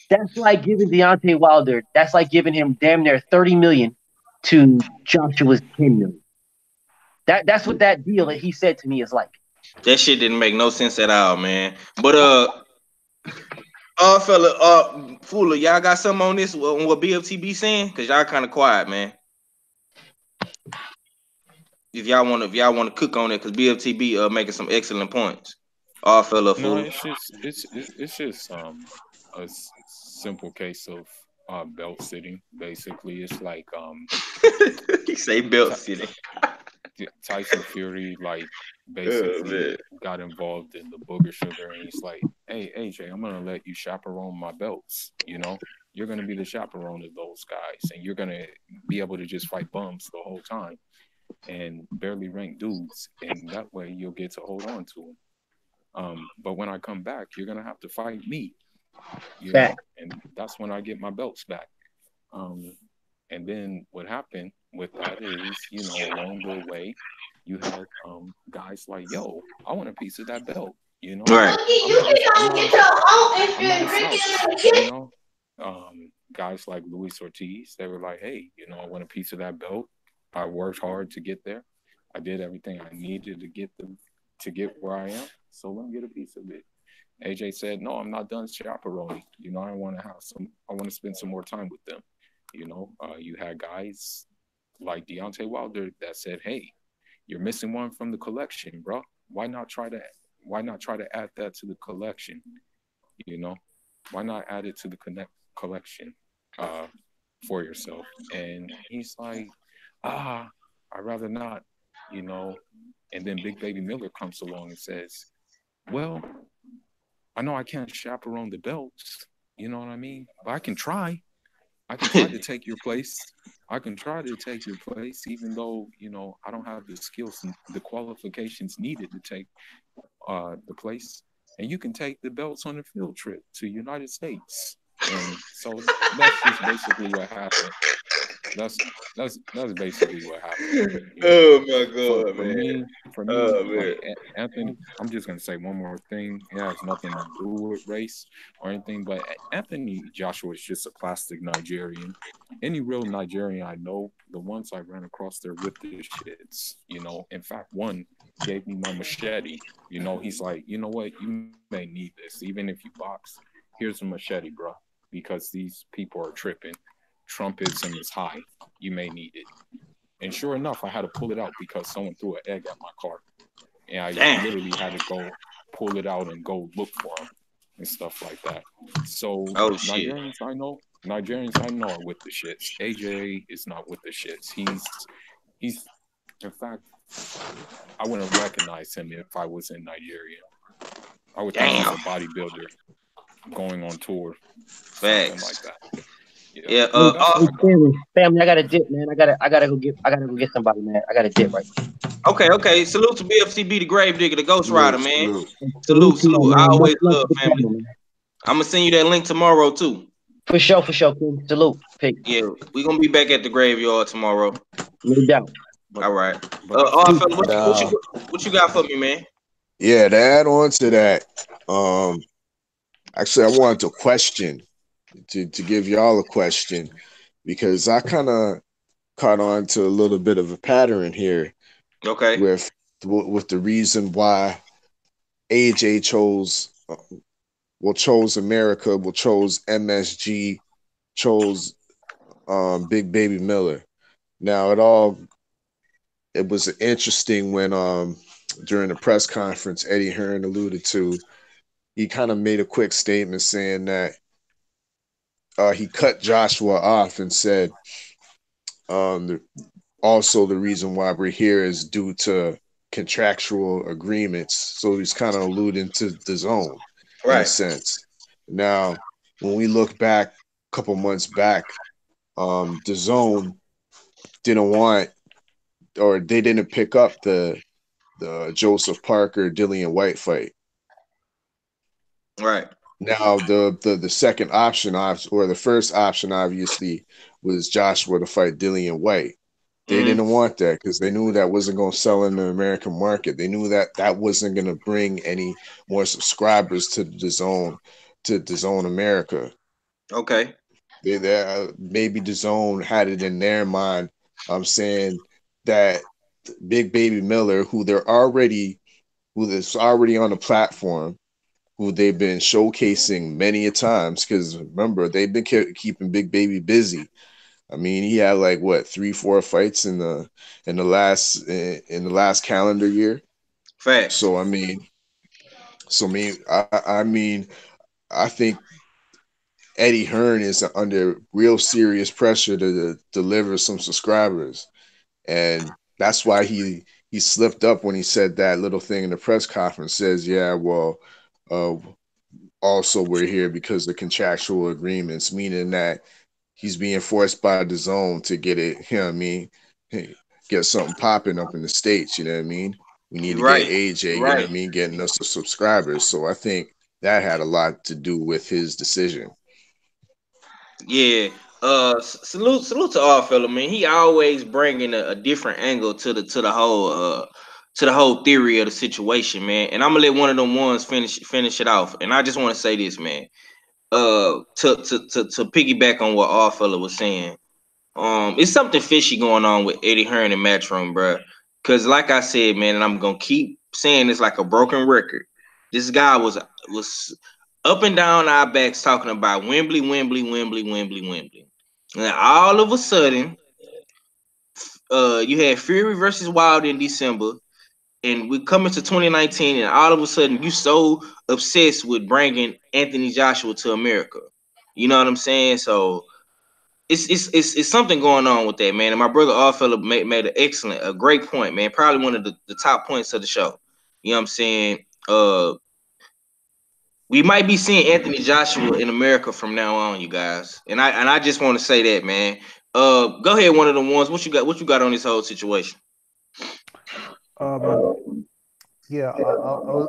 That's like giving Deontay Wilder. That's like giving him damn near $30 million to Joshua's $10 million. That's what that deal that he said to me is like. That shit didn't make no sense at all, man. But Fuller, y'all got something on this? On what BFTB saying? Cause y'all kind of quiet, man. If y'all want to cook on it, cause BFTB making some excellent points. Fuller. No, it's just a simple case of belt sitting. Basically, it's like he say belt sitting. Tyson Fury basically got involved in the booger sugar, and he's like, "Hey AJ, I'm gonna let you chaperone my belts. You know, you're gonna be the chaperone of those guys, and you're gonna be able to just fight bums the whole time, and barely ranked dudes, and that way you'll get to hold on to them. But when I come back, you're gonna have to fight me, you know, and that's when I get my belts back. And then what happened with that is, you know, along the way, you had guys like, yo, I want a piece of that belt, you know. Right. You know, guys like Luis Ortiz, they were like, hey, you know, I want a piece of that belt. I worked hard to get there. I did everything I needed to get where I am. So let me get a piece of it. AJ said, no, I'm not done chaperoning. You know, I want to spend some more time with them. You know, you had guys like Deontay Wilder that said, hey, you're missing one from the collection, bro. Why not try to add that to the collection? You know, why not add it to the collection for yourself? And he's like, I'd rather not, you know. And then Big Baby Miller comes along and says, well, I know I can't chaperone the belts, you know what I mean? But I can try. I can try to take your place. Even though, you know, I don't have the skills and the qualifications needed to take the place. And you can take the belts on a field trip to the United States. And so that's just basically what happened. That's basically what happened. You know? Oh my God, for me, like Anthony, I'm just gonna say one more thing. It has nothing to do with race or anything, but Anthony Joshua is just a classic Nigerian. Any real Nigerian I know, the ones I ran across there with the shits, you know. In fact, one gave me my machete. You know, he's like, you know what, you may need this, even if you box. Here's a machete, bro, because these people are tripping. Trumpism is high. You may need it. And sure enough, I had to pull it out because someone threw an egg at my car. And I literally had to go pull it out and go look for him and stuff like that. So Nigerians I know are with the shits. AJ is not with the shits. He's in fact, I wouldn't recognize him if I was in Nigeria. I would think he's a bodybuilder going on tour. Something like that. Yeah. Family, I gotta dip, man. I gotta go get somebody, man. I gotta dip right now. Okay. Salute to BFTB, the grave digger, the Ghost Rider, man. Salute. I always love family. I'm gonna send you that link tomorrow too. For sure, King. Salute. Peace. Yeah, we're gonna be back at the graveyard tomorrow. No doubt. All right. What you got for me, man? Yeah, to add on to that, actually I wanted to question. To give y'all a question, because I kind of caught on to a little bit of a pattern here Okay. with the reason why AJ chose America, chose MSG, chose Big Baby Miller. Now it was interesting when during the press conference Eddie Hearn alluded to, he kind of made a quick statement saying that he cut Joshua off and said also the reason why we're here is due to contractual agreements. So he's kind of alluding to the zone in a sense. Now, when we look back a couple months back, the zone didn't want, or they didn't pick up the Joseph Parker Dillian White fight. Right. Now the second option, or the first option, obviously, was Joshua to fight Dillian White. They didn't want that because they knew that wasn't going to sell in the American market. They knew that that wasn't going to bring any more subscribers to the zone America. Okay. Maybe the zone had it in their mind. I'm saying that Big Baby Miller, who is already on the platform, who they've been showcasing many a times, because remember, they've been keeping Big Baby busy. I mean, he had like what 3-4 fights in the last calendar year. Facts. So I think Eddie Hearn is under real serious pressure to deliver some subscribers, and that's why he slipped up when he said that little thing in the press conference. Says, yeah, well, also we're here because of contractual agreements, meaning that he's being forced by the zone to get it, you know what I mean, get something popping up in the States, you know what I mean? We need to get AJ, you know what I mean, getting us the subscribers. So I think that had a lot to do with his decision. Yeah. Salute to all fella, man. He always bringing a different angle to the whole theory of the situation, man. And I'm gonna let one of them ones finish it off. And I just want to say this, man. To piggyback on what all fella was saying. It's something fishy going on with Eddie Hearn and Matchroom, bro. Cause like I said, man, and I'm gonna keep saying this like a broken record. This guy was up and down our backs talking about Wembley. And all of a sudden, you had Fury versus Wilder in December, and we come into 2019, and all of a sudden, you so obsessed with bringing Anthony Joshua to America. You know what I'm saying? So it's something going on with that, man. And my brother Allfellow made a great point, man. Probably one of the top points of the show. You know what I'm saying? We might be seeing Anthony Joshua in America from now on, you guys. And I just want to say that, man. Go ahead, one of the ones. What you got on this whole situation? Yeah, I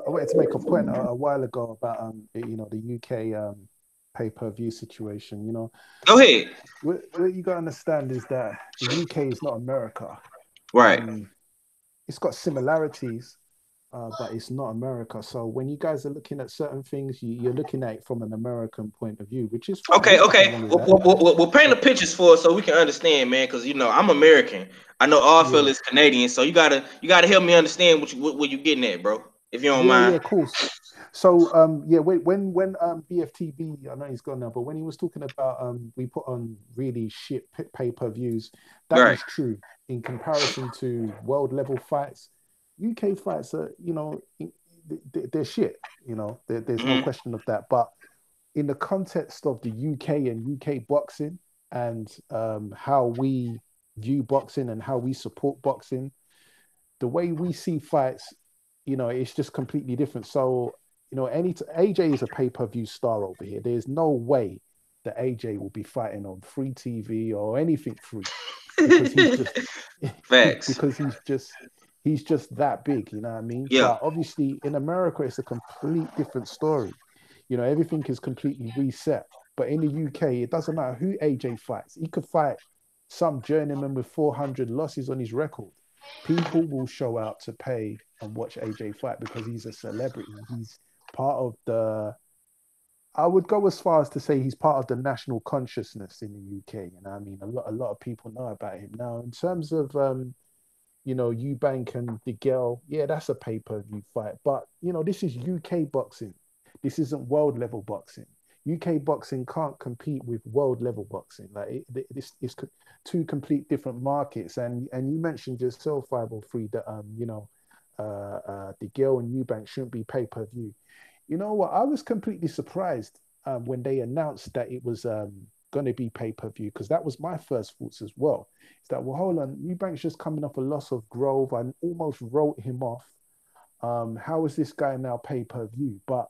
wanted to make a point a while ago about the UK pay-per-view situation. You know, go ahead. What you got to understand is that the UK is not America. Right. It's got similarities, but it's not America. So when you guys are looking at certain things, you're looking at it from an American point of view, which is fine. Okay. We'll paint the pictures for us so we can understand, man. Because I'm American. I know Allfellow is Canadian, so you gotta help me understand what you getting at, bro. If you don't mind. Yeah, of course. So when BFTB, I know he's gone now, but when he was talking about we put on really shit pay-per-views, that is true in comparison to world level fights. UK fights are, they're shit. There's no question of that. But in the context of the UK and UK boxing and how we view boxing and how we support boxing, the way we see fights, it's just completely different. So, AJ is a pay-per-view star over here. There's no way that AJ will be fighting on free TV or anything free because he's just facts. Because he's just that big, you know what I mean? Yeah. But obviously in America, it's a complete different story. Everything is completely reset. But in the UK, it doesn't matter who AJ fights. He could fight some journeyman with 400 losses on his record. People will show out to pay and watch AJ fight because he's a celebrity. He's part of the I would go as far as to say he's part of the national consciousness in the UK. And I mean, a lot of people know about him now. In terms of Eubank and the girl, yeah, that's a pay-per-view fight. But this is UK boxing. This isn't world level boxing. UK boxing can't compete with world level boxing. Like it's two complete different markets. And you mentioned yourself, 503, that the girl and Eubank shouldn't be pay-per-view. You know what? I was completely surprised when they announced that it was going to be pay-per-view, because that was my first thoughts as well. It's that, well, hold on, Eubank's just coming off a loss of Grove. I almost wrote him off. How is this guy now pay-per-view? But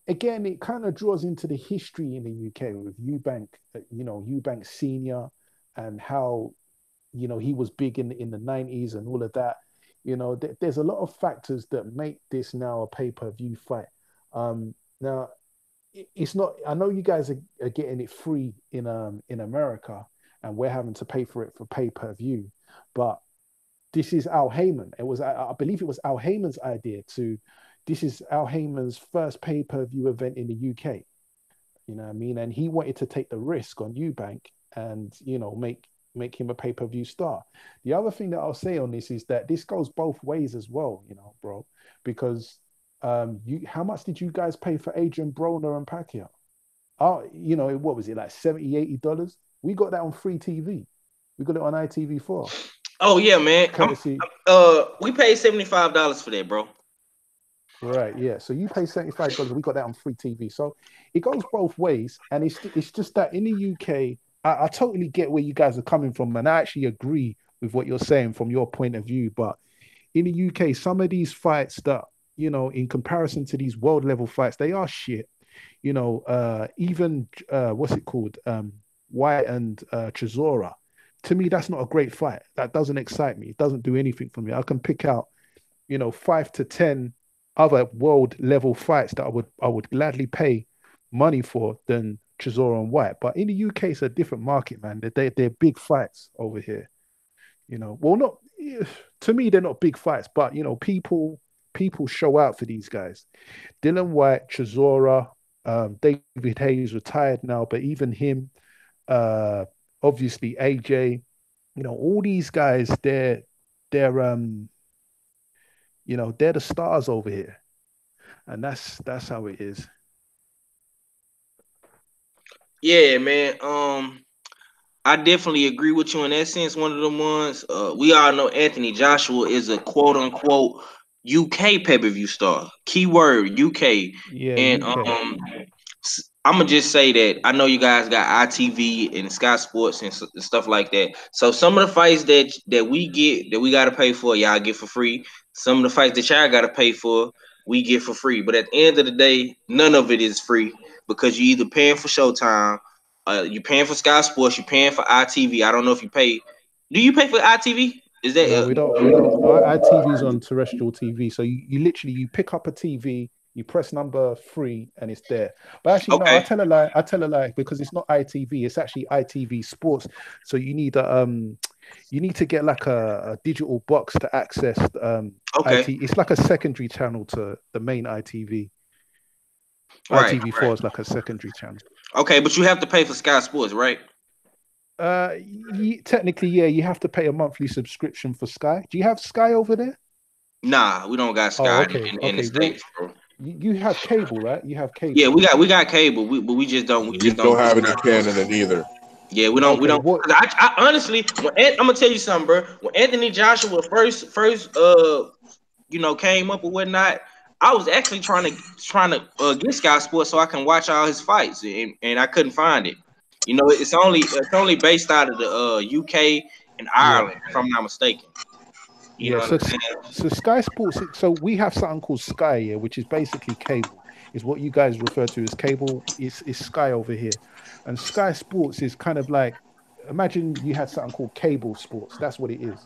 again, it kind of draws into the history in the UK with Eubank, Eubank Senior, and how he was big in the 90s and all of that. There's a lot of factors that make this now a pay-per-view fight. Now, it's not. I know you guys are getting it free in America, and we're having to pay for it for pay-per-view. But this is Al Heyman. I believe it was Al Heyman's idea to. This is Al Heyman's first pay-per-view event in the UK. You know what I mean? And he wanted to take the risk on Eubank and make him a pay-per-view star. The other thing that I'll say on this is that this goes both ways as well, bro, because how much did you guys pay for Adrian Broner and Pacquiao? What was it, like $70-$80? We got that on free TV. We got it on ITV4. Oh yeah, man. Courtesy. We paid $75 for that, bro. Right, yeah. So you pay $75. We got that on free TV. So it goes both ways, and it's just that in the UK, I totally get where you guys are coming from, and I actually agree with what you're saying from your point of view. But in the UK, some of these fights that in comparison to these world level fights, they are shit. Even what's it called, White and Chisora. To me, that's not a great fight. That doesn't excite me. It doesn't do anything for me. I can pick out 5 to 10 other world level fights that I would gladly pay money for than Chisora and White. But in the UK, it's a different market, man. They're big fights over here. Well, not to me, they're not big fights, but people show out for these guys. Dylan White, Chisora, David Hayes retired now, but even him, obviously AJ, all these guys, they're the stars over here, and that's how it is. Yeah, man. I definitely agree with you in that sense. One of the ones we all know, Anthony Joshua is a quote unquote UK pay-per-view star. Keyword UK. Yeah, and UK. I'm gonna just say that I know you guys got ITV and Sky Sports and stuff like that. So some of the fights that we get that we gotta pay for, y'all get for free. Some of the fights that y'all gotta pay for, we get for free. But at the end of the day, none of it is free because you're either paying for Showtime, you're paying for Sky Sports, you're paying for ITV. I don't know if you pay. Do you pay for ITV? Is that no? We don't. Our ITV's on terrestrial TV, so you literally pick up a TV. You press number 3 and it's there. But actually, okay. No, I tell a lie because it's not ITV. It's actually ITV Sports. So you need to get like a digital box to access okay. It's like a secondary channel to the main ITV. Right, ITV4 right. is like a secondary channel. Okay, but you have to pay for Sky Sports, right? Technically, yeah. You have to pay a monthly subscription for Sky. Do you have Sky over there? Nah, we don't got Sky okay. in the States, bro. You have cable, right? You have cable. Yeah, we got cable. But we just don't. We just don't have it in Canada neither. Yeah, we don't. We don't. I honestly, I'm gonna tell you something, bro. When Anthony Joshua first came up or whatnot, I was actually trying to get Sky Sports so I can watch all his fights, and I couldn't find it. It's only based out of the UK and Ireland, if I'm not mistaken. So Sky Sports. So we have something called Sky here, which is basically cable. Is what you guys refer to as cable. Is Sky over here, and Sky Sports is kind of like, imagine you had something called cable sports. That's what it is.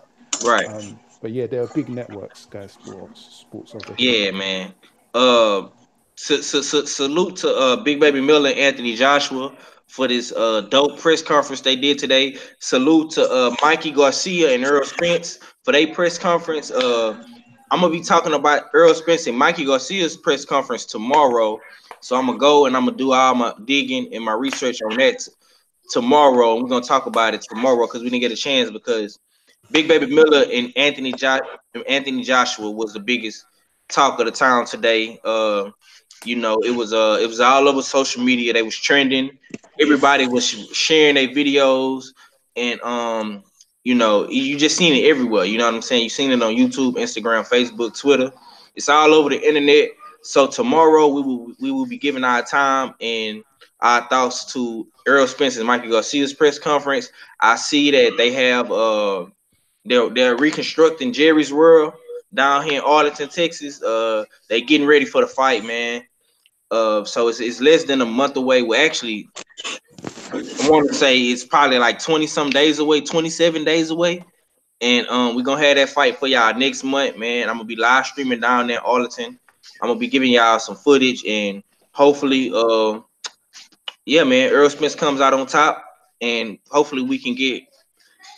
Right. But yeah, they're a big network, Sky Sports over here. Yeah, man. Salute to Big Baby Miller and Anthony Joshua for this dope press conference they did today. Salute to Mikey Garcia and Earl Spence for their press conference. I'm gonna be talking about Earl Spence and Mikey Garcia's press conference tomorrow. So I'm gonna go and I'm gonna do all my digging and my research on that tomorrow. We're gonna talk about it tomorrow because we didn't get a chance because Big Baby Miller and Anthony Joshua was the biggest talk of the town today. It was all over social media. They was trending. Everybody was sharing their videos, and you just seen it everywhere. You know what I'm saying? You seen it on YouTube, Instagram, Facebook, Twitter. It's all over the internet. So tomorrow we will be giving our time and our thoughts to Earl Spence and Mikey Garcia's press conference. I see that they have they're reconstructing Jerry's World down here in Arlington, Texas. They getting ready for the fight, man. So it's less than a month away. Well, actually, I want to say it's probably like 20 some days away, 27 days away. And we're gonna have that fight for y'all next month, man. I'm gonna be live streaming down there in Arlington. I'm gonna be giving y'all some footage and hopefully yeah, man, Earl Spence comes out on top and hopefully we can get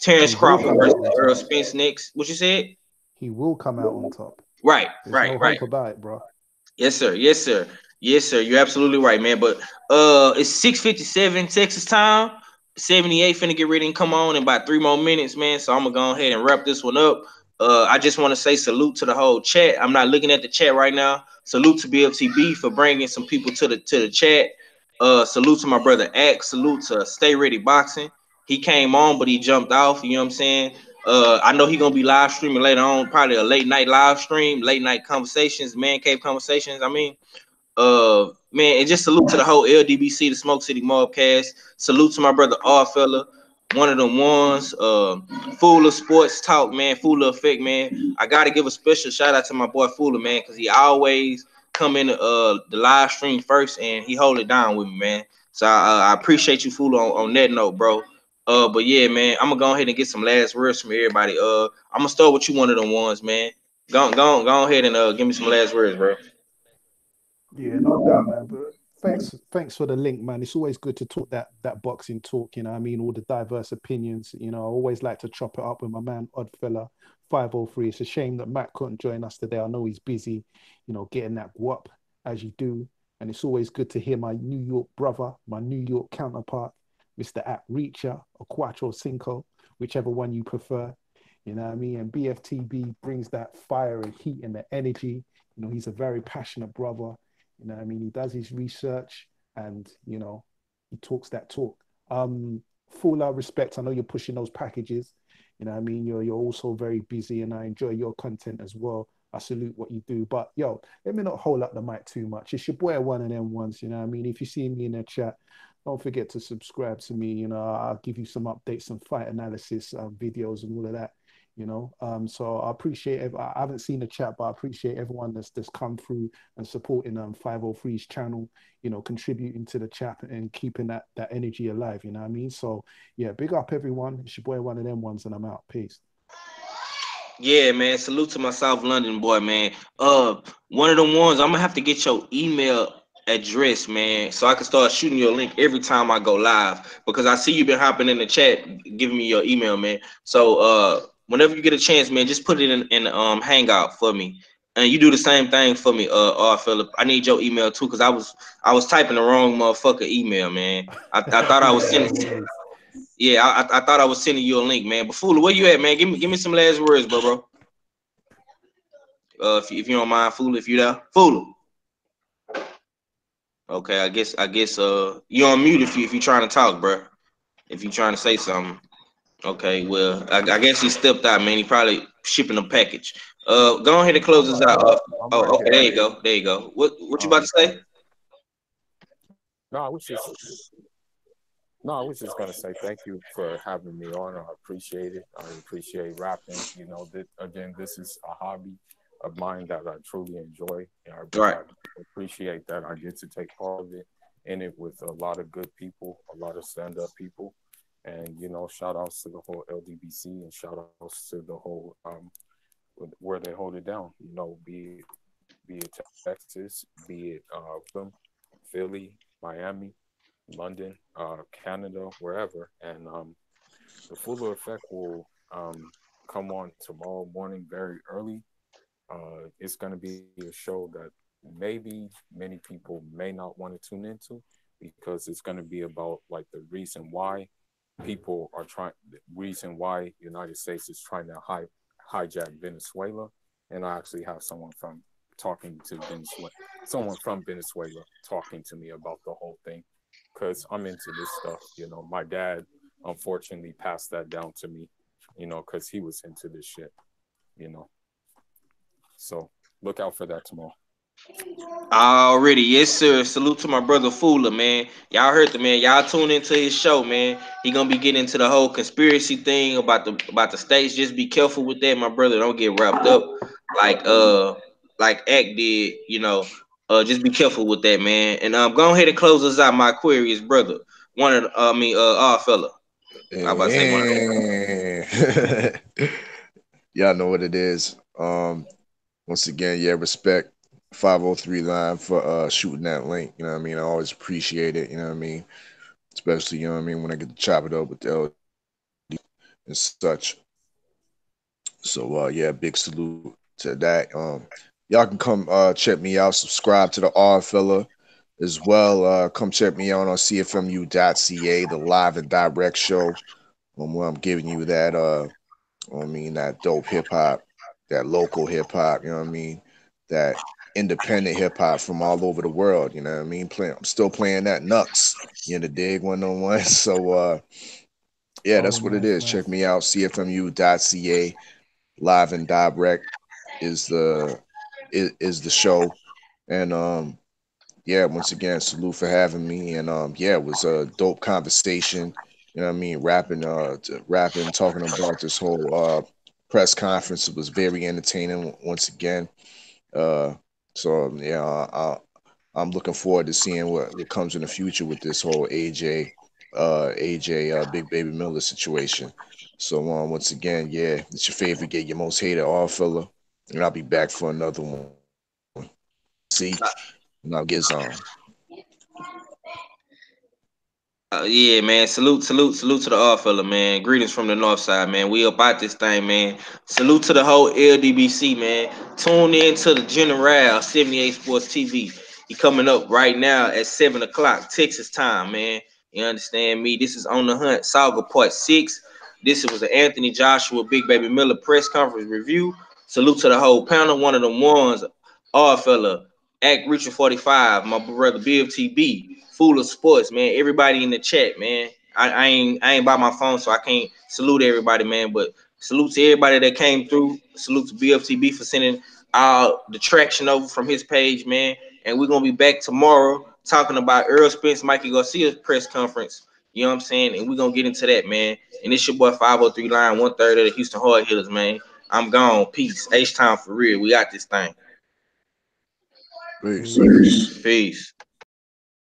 Terrence He will Crawford come versus out on Earl top. Spence next. What you said? He will come out on top. Right, There's right, no right. hope about it, bro. Yes, sir. Yes, sir. Yes, sir. You're absolutely right, man. But it's 6:57 Texas time. 78 finna get ready and come on in about 3 more minutes, man. So I'm gonna go ahead and wrap this one up. I just want to say salute to the whole chat. I'm not looking at the chat right now. Salute to BFTB for bringing some people to the chat. Salute to my brother Axe. Salute to Stay Ready Boxing. He came on, but he jumped off. You know what I'm saying? I know he gonna be live streaming later on, probably a late night live stream, late night conversations, man cave conversations. I mean, man, and just salute to the whole LDBC, the Smoke City Mobcast. Salute to my brother R fella, one of them ones. Full of Sports Talk, man. Full of Effect, man. I gotta give a special shout out to my boy Fuller, man, because he always come in the live stream first and he hold it down with me, man. So I appreciate you, Fuller, on that note, bro. But yeah, man, I'm gonna go ahead and get some last words from everybody. I'm gonna start with you, one of them ones, man. Go ahead and give me some last words, bro. Yeah, no doubt, man. But thanks for the link, man. It's always good to talk that boxing talk. You know, what I mean, all the diverse opinions. You know, I always like to chop it up with my man Oddfella 503. It's a shame that Matt couldn't join us today. I know he's busy, you know, getting that guap as you do. And it's always good to hear my New York brother, my New York counterpart, Mr. At Reacher or Quattro Cinco, whichever one you prefer. You know what I mean? And BFTB brings that fire and heat and the energy. You know, he's a very passionate brother. You know what I mean? He does his research and, you know, he talks that talk. Full respect. I know you're pushing those packages. You know what I mean? You're also very busy and I enjoy your content as well. I salute what you do. But yo, let me not hold up the mic too much. It's your boy, one of them ones, you know what I mean? If you see me in the chat, don't forget to subscribe to me. You know, I'll give you some updates, some fight analysis videos and all of that. You know, so I appreciate I haven't seen the chat, but I appreciate everyone that's come through and supporting 503's channel, you know, contributing to the chat and keeping that energy alive, you know what I mean? So yeah, big up everyone. It's your boy, one of them ones, and I'm out. Peace. Yeah, man. Salute to my South London boy, man. One of them ones. I'm gonna have to get your email address, man, so I can start shooting you a link every time I go live because I see you been hopping in the chat, giving me your email, man. So whenever you get a chance, man, just put it in Hangout for me, and you do the same thing for me, Philip. I need your email too because I was typing the wrong motherfucker email, man. I thought I was Yeah, no sending. worries. Yeah, I thought I was sending you a link, man. But Fula, where you at, man? Give me some last words, bro. If you don't mind, Fula, if you there, Fula. Okay, I guess you on mute if you trying to talk, bro. If you trying to say something. Okay, well I guess he stepped out, man. He probably shipping a package. Go ahead and close I'm this right out. here. I'm right Okay, here. there you go. There you go. What you about Um, to say? no, I was just gonna say thank you for having me on. I appreciate it. I appreciate rapping. You know, again, this is a hobby of mine that I truly enjoy. Right. I appreciate that I get to take part of it in it with a lot of good people, a lot of stand-up people, and you know, shout outs to the whole LDBC and shout outs to the whole where they hold it down. You know, be it Texas, be it Philly, Miami, London, Canada, wherever. And the Fuller Effect will come on tomorrow morning very early. It's going to be a show that maybe many people may not want to tune into because it's going to be about like the reason why people are trying, the reason why United States is trying to hijack Venezuela. And I actually have talking to Venezuela, someone from Venezuela talking to me about the whole thing because I'm into this stuff. My dad unfortunately passed that down to me, because he was into this shit, you know. So look out for that tomorrow. Already, yes, sir. Salute to my brother Fula, man. Y'all heard the man. Y'all tune into his show, man. He gonna be getting into the whole conspiracy thing about the states. Just be careful with that, my brother. Don't get wrapped up like like Act did. Just be careful with that, man. And go ahead and close us out. My query is, brother. One of the, our fella. I about to say one of And y'all know what it is. Once again, yeah, respect 503 line for shooting that link. You know what I mean? I always appreciate it, you know what I mean? Especially, you know what I mean, when I get to chop it up with the LD and such. So yeah, big salute to that. Y'all can come check me out, subscribe to the R fella as well. Come check me out on cfmu.ca, the live and direct show. Where I'm giving you that that dope hip hop, that local hip hop, you know what I mean? That independent hip hop from all over the world, you know what I mean? I'm still playing that Nux, you know, the dig 101. So yeah, Oh, that's what it nice, is. Check nice. me out, cfmu.ca, live and direct is the show. And yeah, once again, salute for having me. And yeah, it was a dope conversation. You know what I mean? Rapping, talking about this whole press conference. It was very entertaining once again. Uh, so yeah, I'm looking forward to seeing what comes in the future with this whole AJ, Big Baby Miller situation. So once again, yeah, it's your favorite, get your most hated all fella, and I'll be back for another one. See, and I'll get on. Yeah, man. Salute to the all fella, man. Greetings from the north side, man. We about this thing, man. Salute to the whole LDBC, man. Tune in to the General 78 Sports TV. He coming up right now at 7 o'clock Texas time, man. You understand me? This is On the Hunt, Saga Part 6. This was an Anthony Joshua Big Baby Miller press conference review. Salute to the whole panel. One of them ones, all fella. Act Richard 45, my brother BFTB, Fool of Sports, man. Everybody in the chat, man. I ain't by my phone, so I can't salute everybody, man. But salute to everybody that came through. Salute to BFTB for sending all the traction over from his page, man. And we're gonna be back tomorrow talking about Earl Spence, Mikey Garcia's press conference. You know what I'm saying? And we're gonna get into that, man. And it's your boy 503 line 1/3 of the Houston Hard Hitters, man. I'm gone. Peace. H time for real. We got this thing. Peace. Peace.